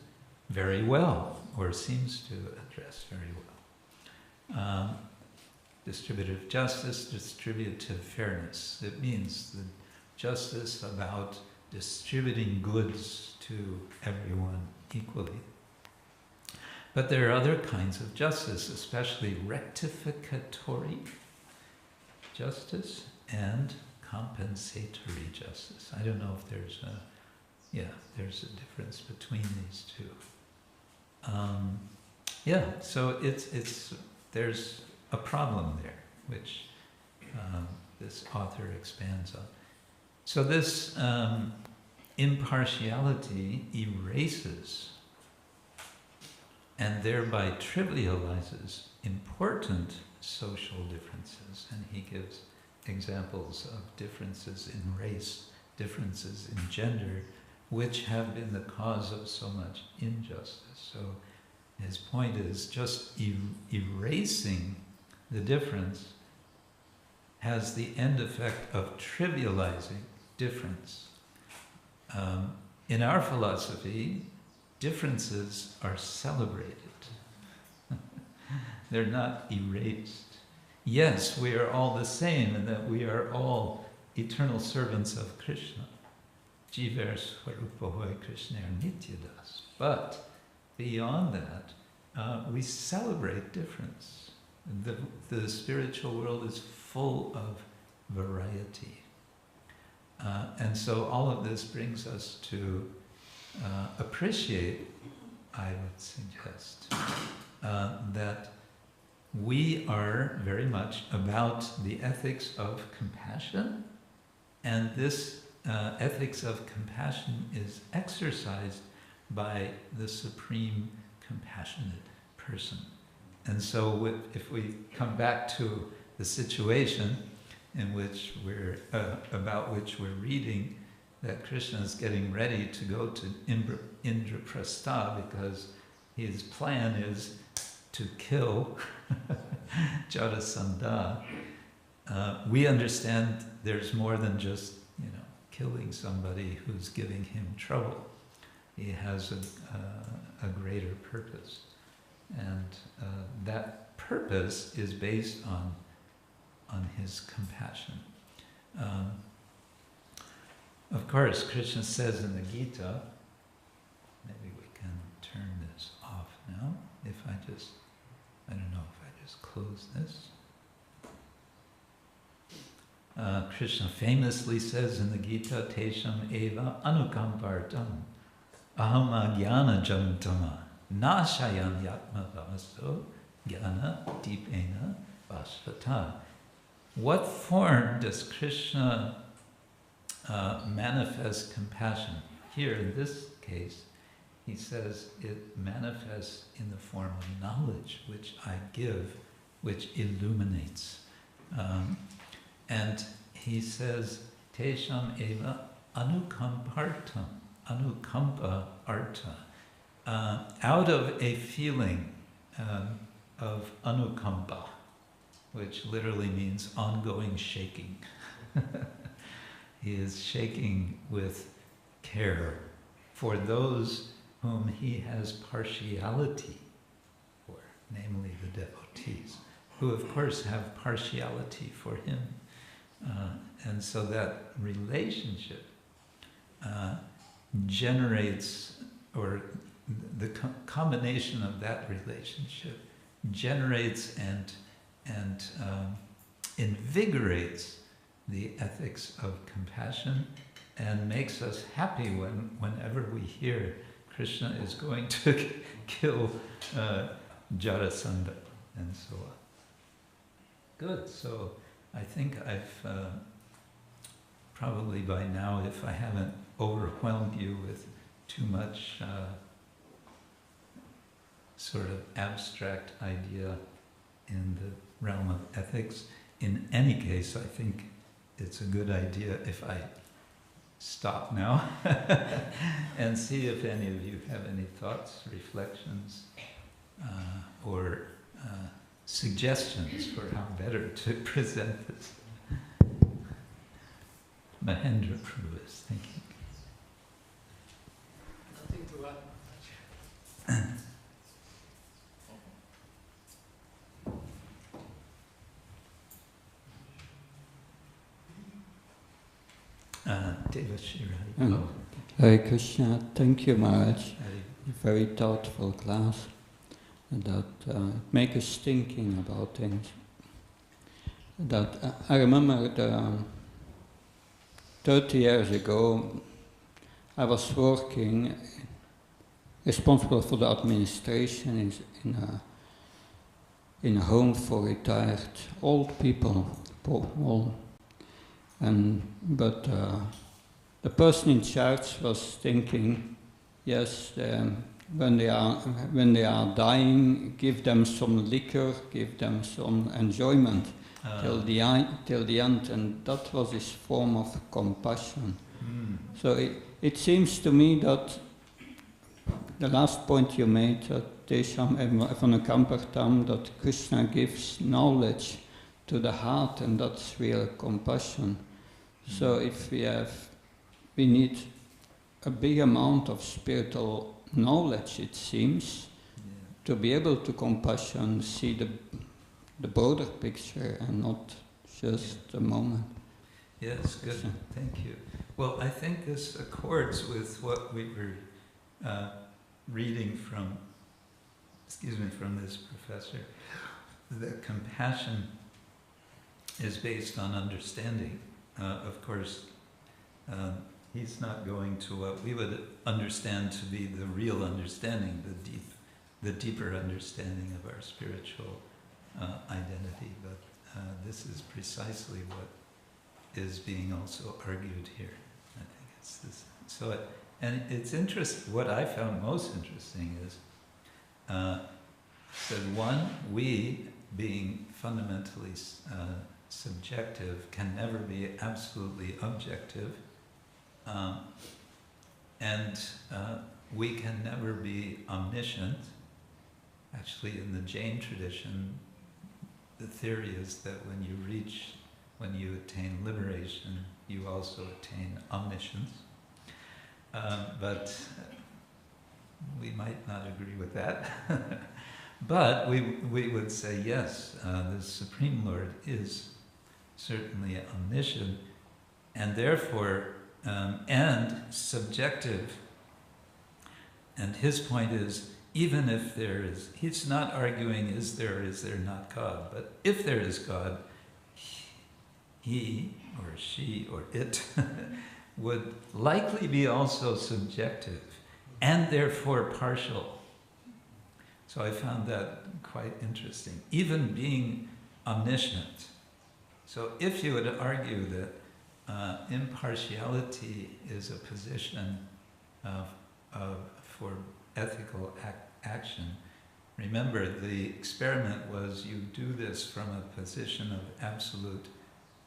very well, or seems to address very well. Distributive justice, distributive fairness. It means the justice about distributing goods to everyone equally. But there are other kinds of justice, especially rectificatory justice and compensatory justice. I don't know if there's there's a difference between these two. So there's a problem there, which this author expands on. So this impartiality erases and thereby trivializes important social differences. And he gives examples of differences in race, differences in gender, which have been the cause of so much injustice. So his point is just erasing the difference has the end effect of trivializing difference. In our philosophy, differences are celebrated. They're not erased. Yes, we are all the same in that we are all eternal servants of Krishna. Jiver Swarupahoy Krishna Nityadas. But beyond that, we celebrate difference. The spiritual world is full of variety. And so all of this brings us to appreciate, I would suggest, that we are very much about the ethics of compassion, and this ethics of compassion is exercised by the supreme compassionate person. And so if we come back to the situation in which about which we're reading, that Krishna is getting ready to go to Indraprastha because his plan is to kill Jarasandha. We understand there's more than just killing somebody who's giving him trouble. He has a greater purpose, and that purpose is based on his compassion. Of course, Krishna says in the Gita, maybe we can turn this off now. if I don't know if I just close this. Krishna famously says in the Gita, Tesham eva anukampartam aham agyana jamtama nashayan yatma vaso jnana dipena vasvata. What form does Krishna manifest compassion? Here in this case, he says it manifests in the form of knowledge, which I give, which illuminates. And he says, Tesham eva anukampartam, anukampa arta. Out of a feeling of anukampa, which literally means ongoing shaking. He is shaking with care for those whom he has partiality for, namely the devotees, who of course have partiality for him. And so that relationship generates, or the combination of that relationship generates and invigorates the ethics of compassion and makes us happy whenever we hear Krishna is going to kill Jarasandha and so on. Good, so I think I've probably by now, if I haven't overwhelmed you with too much sort of abstract idea in the realm of ethics, in any case, I think it's a good idea if I stop now and see if any of you have any thoughts, reflections, or suggestions for how better to present this. Mahendra Prabhu is thinking. Nothing to add. Devashira. Hare Krishna, thank you Maharaj. Very thoughtful class that make us thinking about things. That I remember 30 years ago I was working, responsible for the administration in a home for retired old people, but the person in charge was thinking, yes, when they are dying, give them some liquor, give them some enjoyment till the end, and that was his form of compassion. So it seems to me that the last point you made, that Tesham Evanukampartam, that Krishna gives knowledge to the heart, and that's real compassion. So if we need a big amount of spiritual knowledge, it seems, to be able to compassion, see the broader picture and not just the moment. Yes, good. Thank you. Well, I think this accords with what we were reading from this professor. That compassion is based on understanding. Of course, he's not going to what we would understand to be the real understanding, the deeper understanding of our spiritual identity. But this is precisely what is being also argued here. I think it's this. So, and it's interesting. What I found most interesting is that one, we being fundamentally subjective can never be absolutely objective, and we can never be omniscient. Actually, in the Jain tradition, the theory is that when you attain liberation, you also attain omniscience. But we might not agree with that. But we would say, yes, the Supreme Lord is certainly omniscient, and therefore, and subjective. And his point is, even if there is, he's not arguing is there or is there not God, but if there is God, he or she or it would likely be also subjective and therefore partial. So I found that quite interesting, even being omniscient. So if you would argue that impartiality is a position for ethical action, remember the experiment was you do this from a position of absolute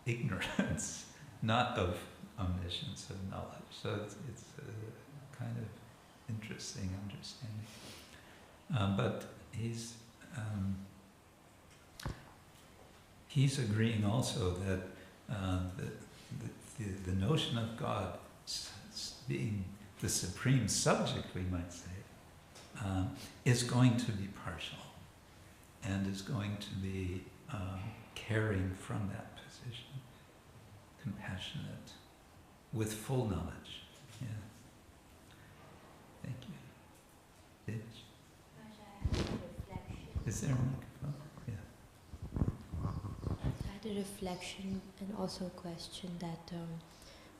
ignorance, not of omniscience, of knowledge. So it's a kind of interesting understanding. But he's agreeing also that the notion of God being the supreme subject, we might say, is going to be partial and is going to be caring from that position, compassionate, with full knowledge. Yeah. Thank you. Is there a microphone? Yeah. I had a reflection and also a question that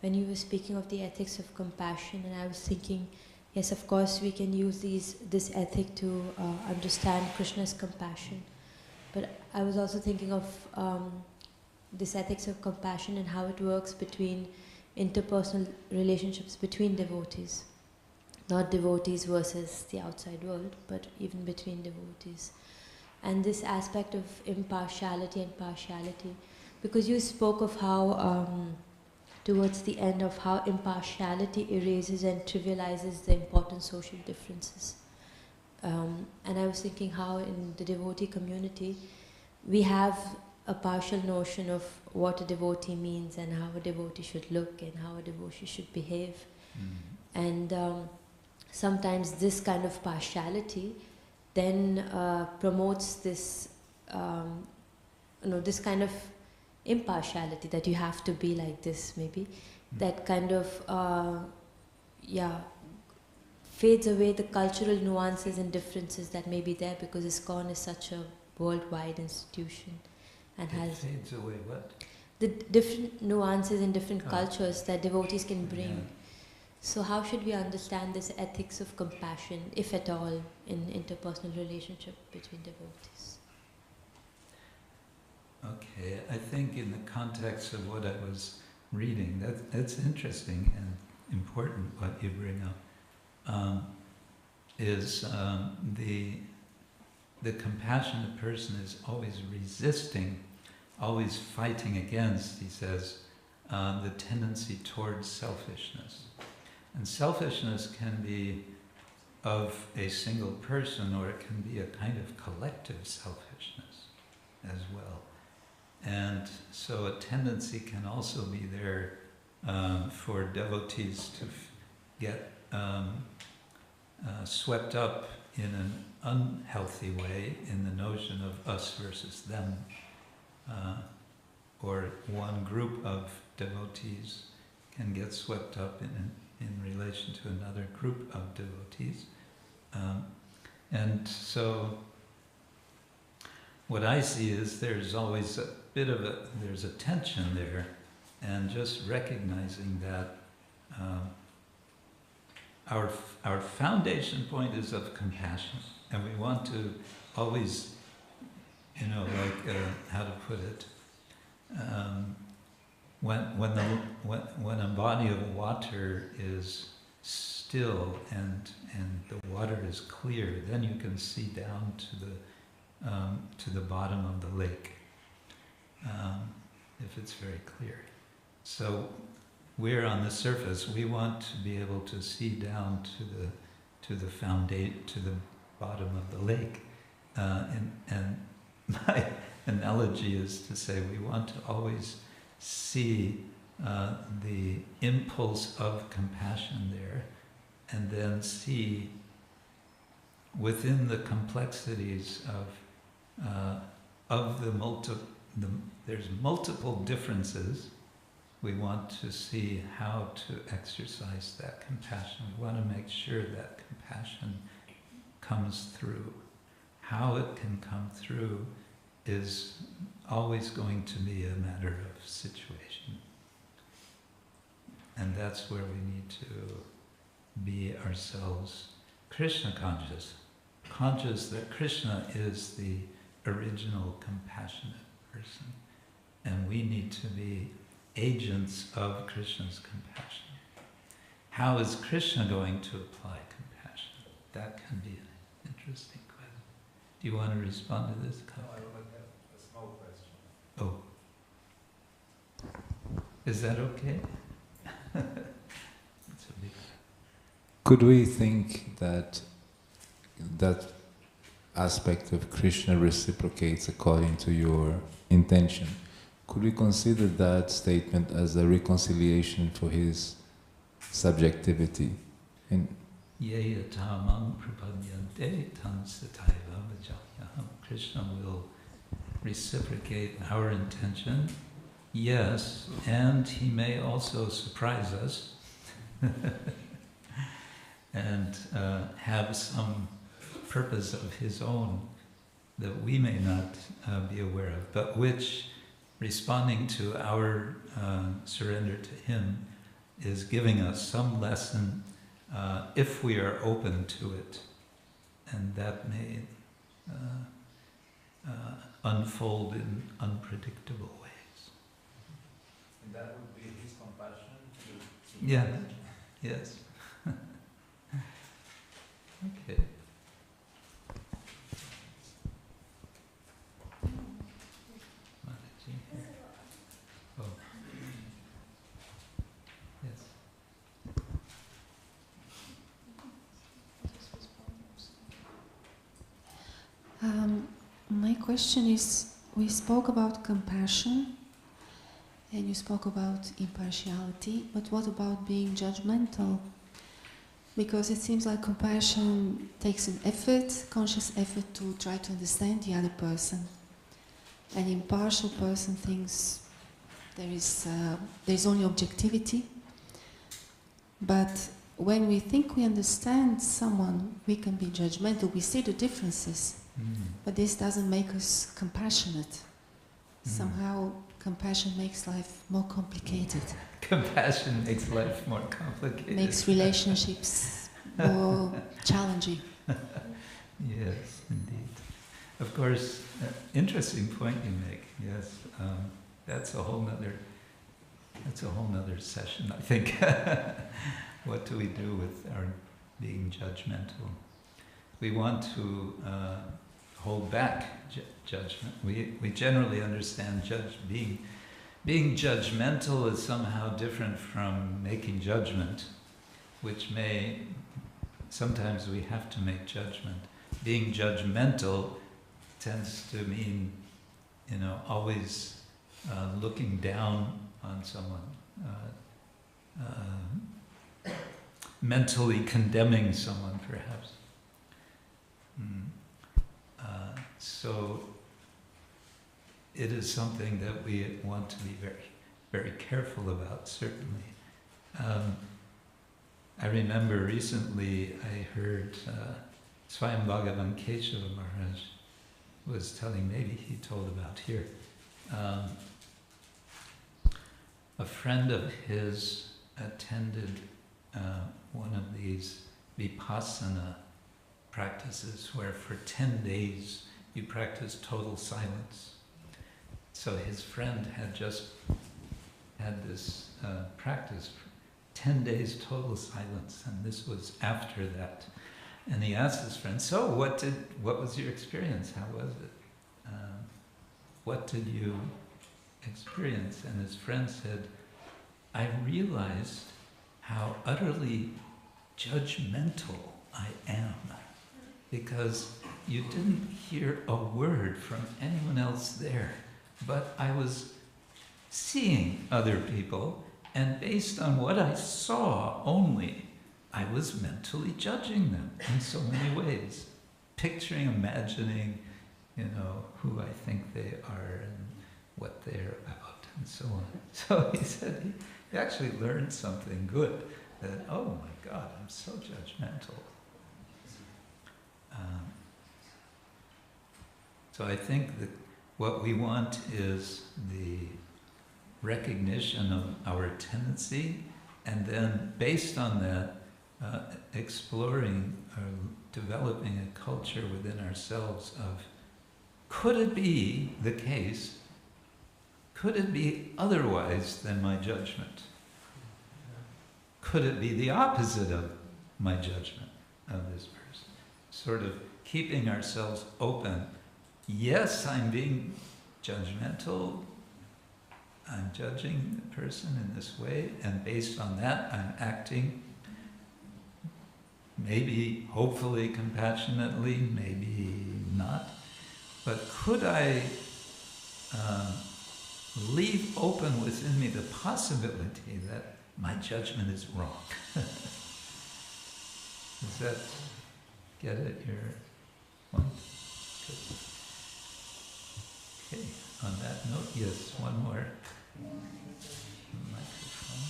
when you were speaking of the ethics of compassion, and I was thinking, yes, of course we can use this ethic to understand Krishna's compassion, but I was also thinking of this ethics of compassion and how it works between interpersonal relationships between devotees. Not devotees versus the outside world, but even between devotees. And this aspect of impartiality and partiality, because you spoke of how, towards the end, of how impartiality erases and trivializes the important social differences. And I was thinking how in the devotee community, we have a partial notion of what a devotee means and how a devotee should look and how a devotee should behave. And sometimes this kind of partiality then promotes this, this kind of impartiality that you have to be like this, maybe. That kind of, fades away the cultural nuances and differences that may be there, because ISKCON is such a worldwide institution and has fades away what? The different nuances in different cultures that devotees can bring. Yeah. So how should we understand this ethics of compassion, if at all, in interpersonal relationship between devotees? Okay, I think in the context of what I was reading, that's interesting and important what you bring up, is the compassionate person is always resisting, always fighting against, he says, the tendency towards selfishness. And selfishness can be of a single person, or it can be a kind of collective selfishness as well. And so a tendency can also be there for devotees to get swept up in an unhealthy way in the notion of us versus them, or one group of devotees can get swept up in relation to another group of devotees. And so what I see is there's always a bit of there's a tension there, and just recognizing that our foundation point is of compassion, and we want to always, how to put it, when a body of water is still and the water is clear, then you can see down to the bottom of the lake, if it's very clear. So we're on the surface. We want to be able to see down to the bottom of the lake, and my analogy is to say we want to always see the impulse of compassion there, and then see within the complexities of there's multiple differences. We want to see how to exercise that compassion. We want to make sure that compassion comes through. How it can come through is always going to be a matter of situation. And that's where we need to be ourselves Krishna conscious. Conscious that Krishna is the original compassionate person. And we need to be agents of Krishna's compassion. How is Krishna going to apply compassion? That can be an interesting question. Do you want to respond to this? I would like to have a small question. Oh. Is that okay? It's a big... Could we think that that aspect of Krishna reciprocates according to your intention? Could we consider that statement as a reconciliation for his subjectivity? Krishna will reciprocate our intention, yes, and he may also surprise us and have some purpose of his own that we may not be aware of, but which, responding to our surrender to him, is giving us some lesson if we are open to it, and that may unfold in unpredictable ways. And that would be his compassion to Yeah, yes. Okay. Mataji here. Oh. Yes. My question is, we spoke about compassion and you spoke about impartiality, but what about being judgmental? Because it seems like compassion takes an effort, conscious effort to try to understand the other person. An impartial person thinks there is only objectivity, but when we think we understand someone, we can be judgmental. We see the differences. But this doesn't make us compassionate. Somehow compassion makes life more complicated. Compassion makes life more complicated. Makes relationships more challenging. Yes, indeed. Of course, interesting point you make. Yes, that's a whole nother session, I think. What do we do with our being judgmental? We want to hold back judgment. We generally understand being judgmental is somehow different from making judgment, which sometimes we have to make judgment. Being judgmental tends to mean, always looking down on someone, mentally condemning someone, perhaps. So it is something that we want to be very, very careful about, certainly. I remember recently I heard Swami Bhagavan Keshava Maharaj was telling, maybe he told about here, a friend of his attended one of these vipassana practices where for 10 days you practice total silence. So his friend had just had this practice for 10 days total silence, and this was after that. And he asked his friend, so what was your experience? How was it? What did you experience? And his friend said, I realized how utterly judgmental I am, because you didn't hear a word from anyone else there, but I was seeing other people, and based on what I saw only, I was mentally judging them in so many ways, picturing, imagining, who I think they are and what they're about, and so on. So he said he actually learned something good, that, oh my God, I'm so judgmental. So I think that what we want is the recognition of our tendency, and then based on that, exploring or developing a culture within ourselves of, could it be the case, could it be otherwise than my judgment? Could it be the opposite of my judgment of this person? Sort of keeping ourselves open. Yes, I'm being judgmental, I'm judging the person in this way, and based on that I'm acting maybe, hopefully, compassionately, maybe not. But could I leave open within me the possibility that my judgment is wrong? Does that get at your point? Good. Okay, on that note, yes, one more microphone.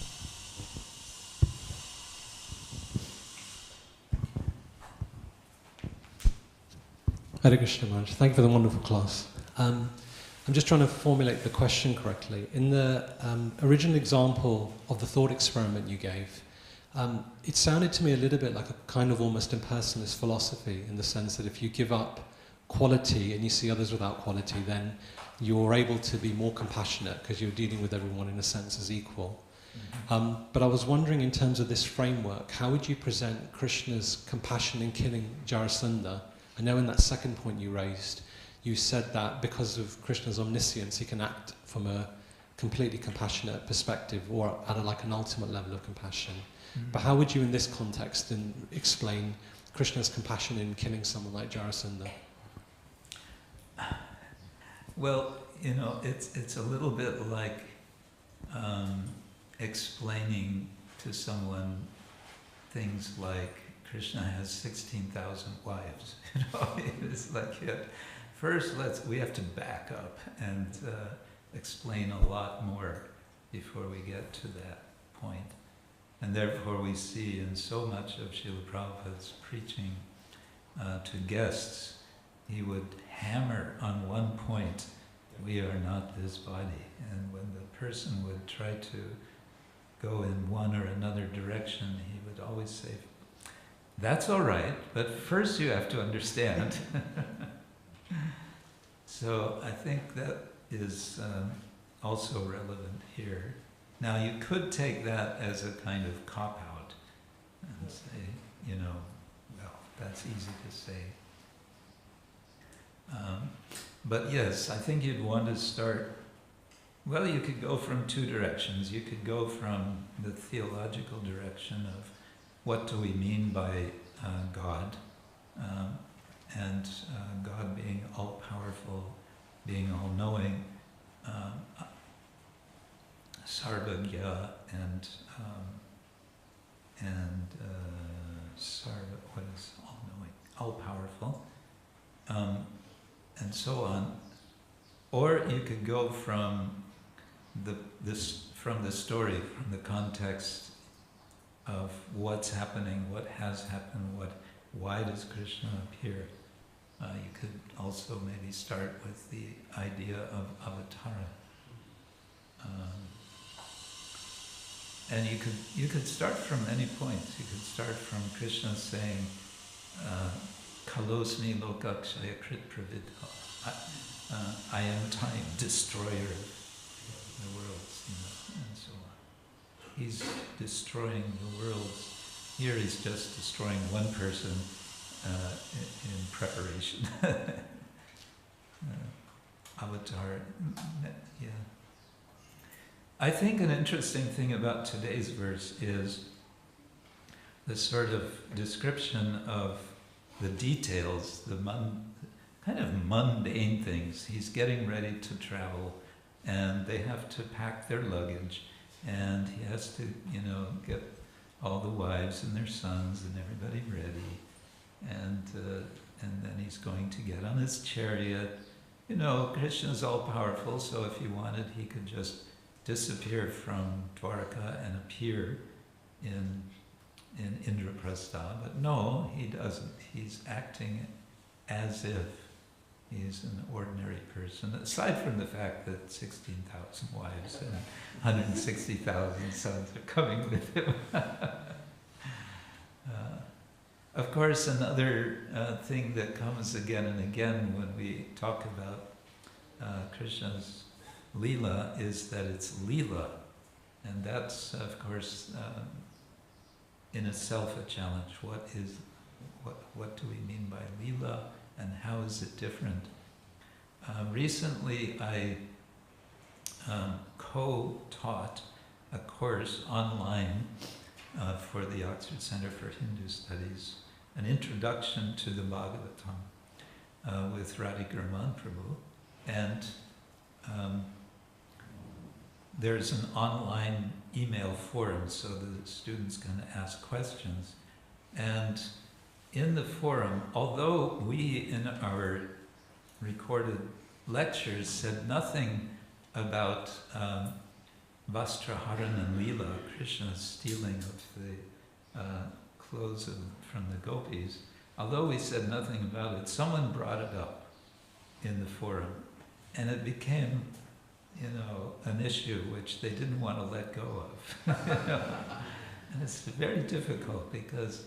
Hare Krishna Maharaj, thank you for the wonderful class. I'm just trying to formulate the question correctly. In the original example of the thought experiment you gave, it sounded to me a little bit like a kind of almost impersonalist philosophy, in the sense that if you give up quality and you see others without quality, then you're able to be more compassionate because you're dealing with everyone in a sense as equal. Mm-hmm. But I was wondering, in terms of this framework, how would you present Krishna's compassion in killing Jarasandha? I know in that second point you raised, you said that because of Krishna's omniscience, he can act from a completely compassionate perspective, or at like an ultimate level of compassion. Mm-hmm. But how would you, in this context, then explain Krishna's compassion in killing someone like Jarasandha? Well, you know, it's a little bit like explaining to someone things like Krishna has 16,000 wives. You know, it's like, first we have to back up and explain a lot more before we get to that point. And therefore we see in so much of Srila Prabhupada's preaching to guests, he would hammer on one point, we are not this body. And when the person would try to go in one or another direction, he would always say, that's all right, but first you have to understand. So I think that is also relevant here. Now you could take that as a kind of cop-out and say, you know, well, that's easy to say. But yes, I think you'd want to start, well, you could go from two directions. You could go from the theological direction of what do we mean by God, and God being all-powerful, being all-knowing, Sarvagya, and Sarva, what is all-knowing, all-powerful, and so on. Or you could go from the story, from the context of what's happening, what has happened, why does Krishna appear. You could also maybe start with the idea of avatara. And you could start from any points. You could start from Krishna saying, Kalosmi lokakshaya krit pravidha. I am time, destroyer of the worlds, you know, and so on. He's destroying the worlds. Here he's just destroying one person in preparation. Avatar, yeah. I think an interesting thing about today's verse is the sort of description of the details, the kind of mundane things. He's getting ready to travel, and they have to pack their luggage, and he has to, you know, get all the wives and their sons and everybody ready, and then he's going to get on his chariot. You know, Krishna's all-powerful, so if he wanted, he could just disappear from Dwarka and appear in in Indraprastha, but no, he doesn't. He's acting as if he's an ordinary person, aside from the fact that 16,000 wives and 160,000 sons are coming with him. Of course, another thing that comes again and again when we talk about Krishna's Leela is that it's Leela. And that's, of course, in itself a challenge. What do we mean by Leela, and how is it different? Recently, I co-taught a course online for the Oxford Center for Hindu Studies, an introduction to the Bhagavatam with Radhika Prabhu, and there's an online email forum so the students can ask questions. And in the forum, although we in our recorded lectures said nothing about Vastraharan and Leela, Krishna's stealing of the clothes from the gopis, although we said nothing about it, someone brought it up in the forum, and it became, an issue which they didn't want to let go of. And it's very difficult because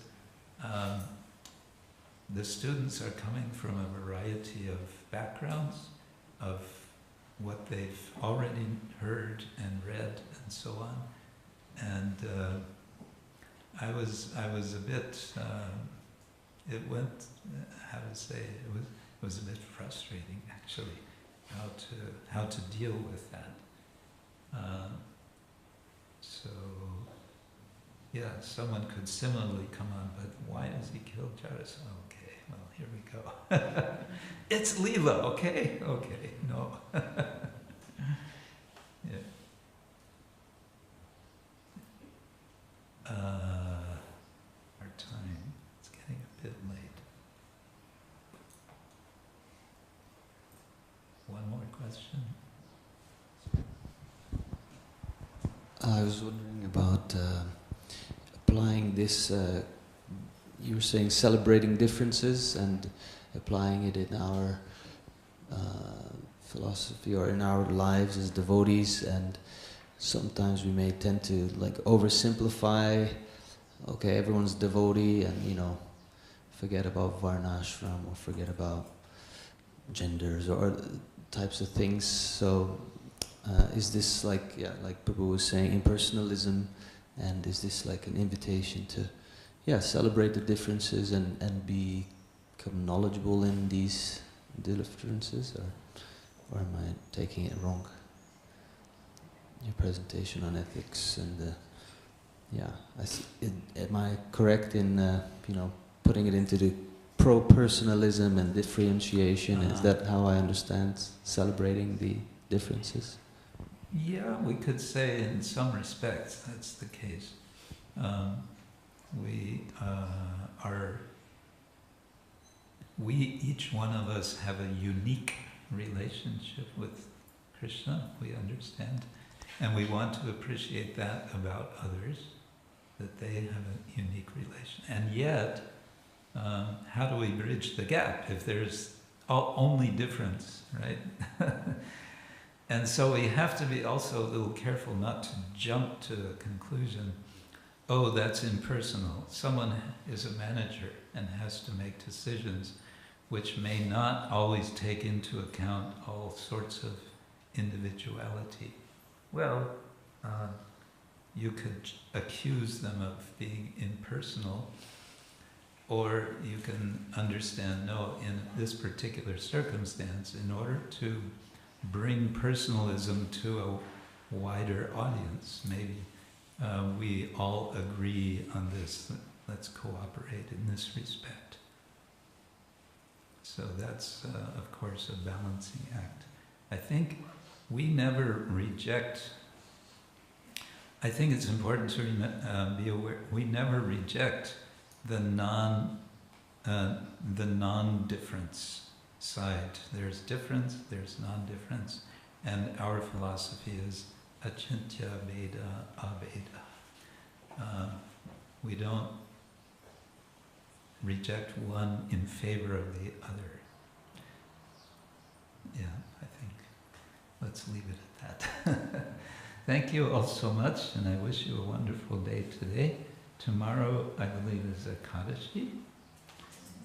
the students are coming from a variety of backgrounds, of what they've already heard and read and so on. And I was a bit, it went, how to say, it was a bit frustrating actually, how to deal with that. So, yeah, someone could similarly come on, but why does he kill Jaras? Okay, well, here we go. It's Leela, okay? Okay, no. Yeah. Our time, it's getting a bit late. One more question? I was wondering about applying this, you were saying celebrating differences and applying it in our philosophy or in our lives as devotees, and sometimes we may tend to oversimplify, okay, everyone's devotee, and forget about varnashram or forget about genders or types of things. So is this like Prabhu was saying, impersonalism, and is this like an invitation to celebrate the differences and become knowledgeable in these differences, or am I taking it wrong? Your presentation on ethics and am I correct in putting it into the pro-personalism and differentiation? Is that how I understand celebrating the differences? Yeah, we could say in some respects that's the case. Each one of us have a unique relationship with Krishna, we understand, and we want to appreciate that about others, that they have a unique relation. And yet, how do we bridge the gap if there's only difference, right? And so we have to be also a little careful not to jump to a conclusion, oh, that's impersonal. Someone is a manager and has to make decisions which may not always take into account all sorts of individuality. Well, you could accuse them of being impersonal, or you can understand, no, in this particular circumstance, in order to bring personalism to a wider audience, maybe we all agree on this, let's cooperate in this respect. So that's, of course, a balancing act. I think we never reject, I think it's important to be aware, we never reject the non-difference side. There's difference, there's non-difference, and our philosophy is achintya veda aveda. we don't reject one in favor of the other. Yeah, I think let's leave it at that. Thank you all so much, and I wish you a wonderful day today. Tomorrow, I believe, is Ekadashi,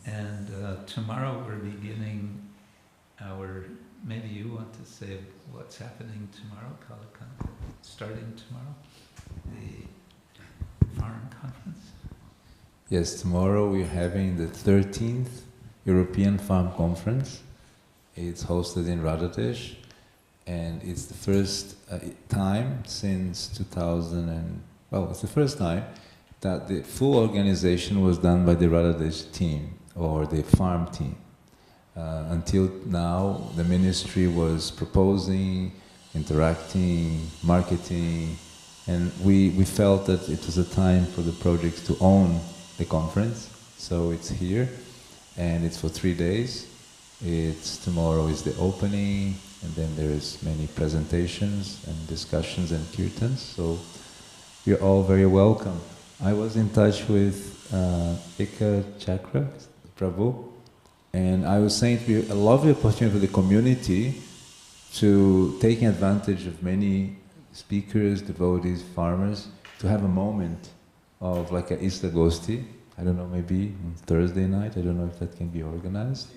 and tomorrow we're beginning our, maybe you want to say what's happening tomorrow, Kalakan, starting tomorrow, the farm conference? Yes, tomorrow we're having the 13th European Farm Conference. It's hosted in Radhadesh, and it's the first time since 2000 it's the first time that the full organization was done by the Radhadesh team, or the farm team. Until now, the ministry was proposing, interacting, marketing, and we felt that it was a time for the projects to own the conference. So it's here, and it's for 3 days. Tomorrow is the opening, and then there's many presentations and discussions and kirtans. So you're all very welcome. I was in touch with Ksetra Prabhu, and I was saying to you, a lovely opportunity for the community to taking advantage of many speakers, devotees, farmers, to have a moment of like a Istagosti. I don't know, maybe on Thursday night, I don't know if that can be organized.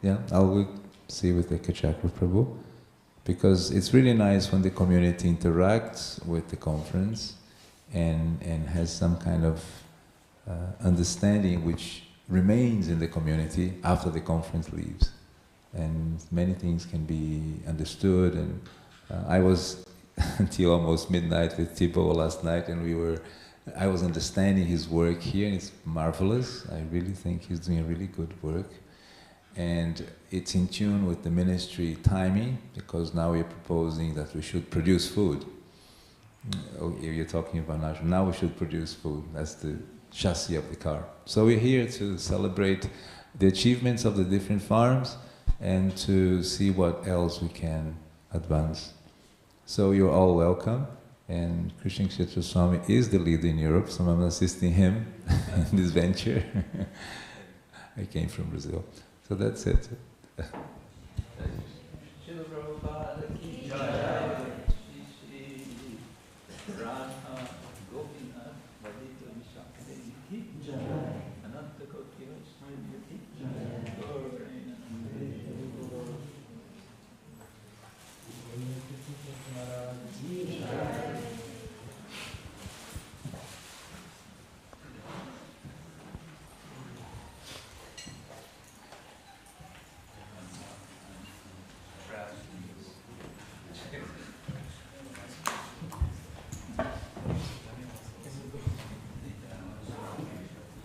Yeah, I'll see with the Ksetra Prabhu, because it's really nice when the community interacts with the conference and has some kind of understanding which remains in the community after the conference leaves. And many things can be understood, and I was until almost midnight with Thibaut last night, and I was understanding his work here, and it's marvelous. I really think he's doing a really good work. And it's in tune with the ministry timing, because now we're proposing that we should produce food. You're talking about now we should produce food. That's the chassis of the car. So we're here to celebrate the achievements of the different farms and to see what else we can advance. So you're all welcome. And Krishna Ksetra Swami is the leader in Europe, so I'm assisting him in this venture. I came from Brazil. So that's it.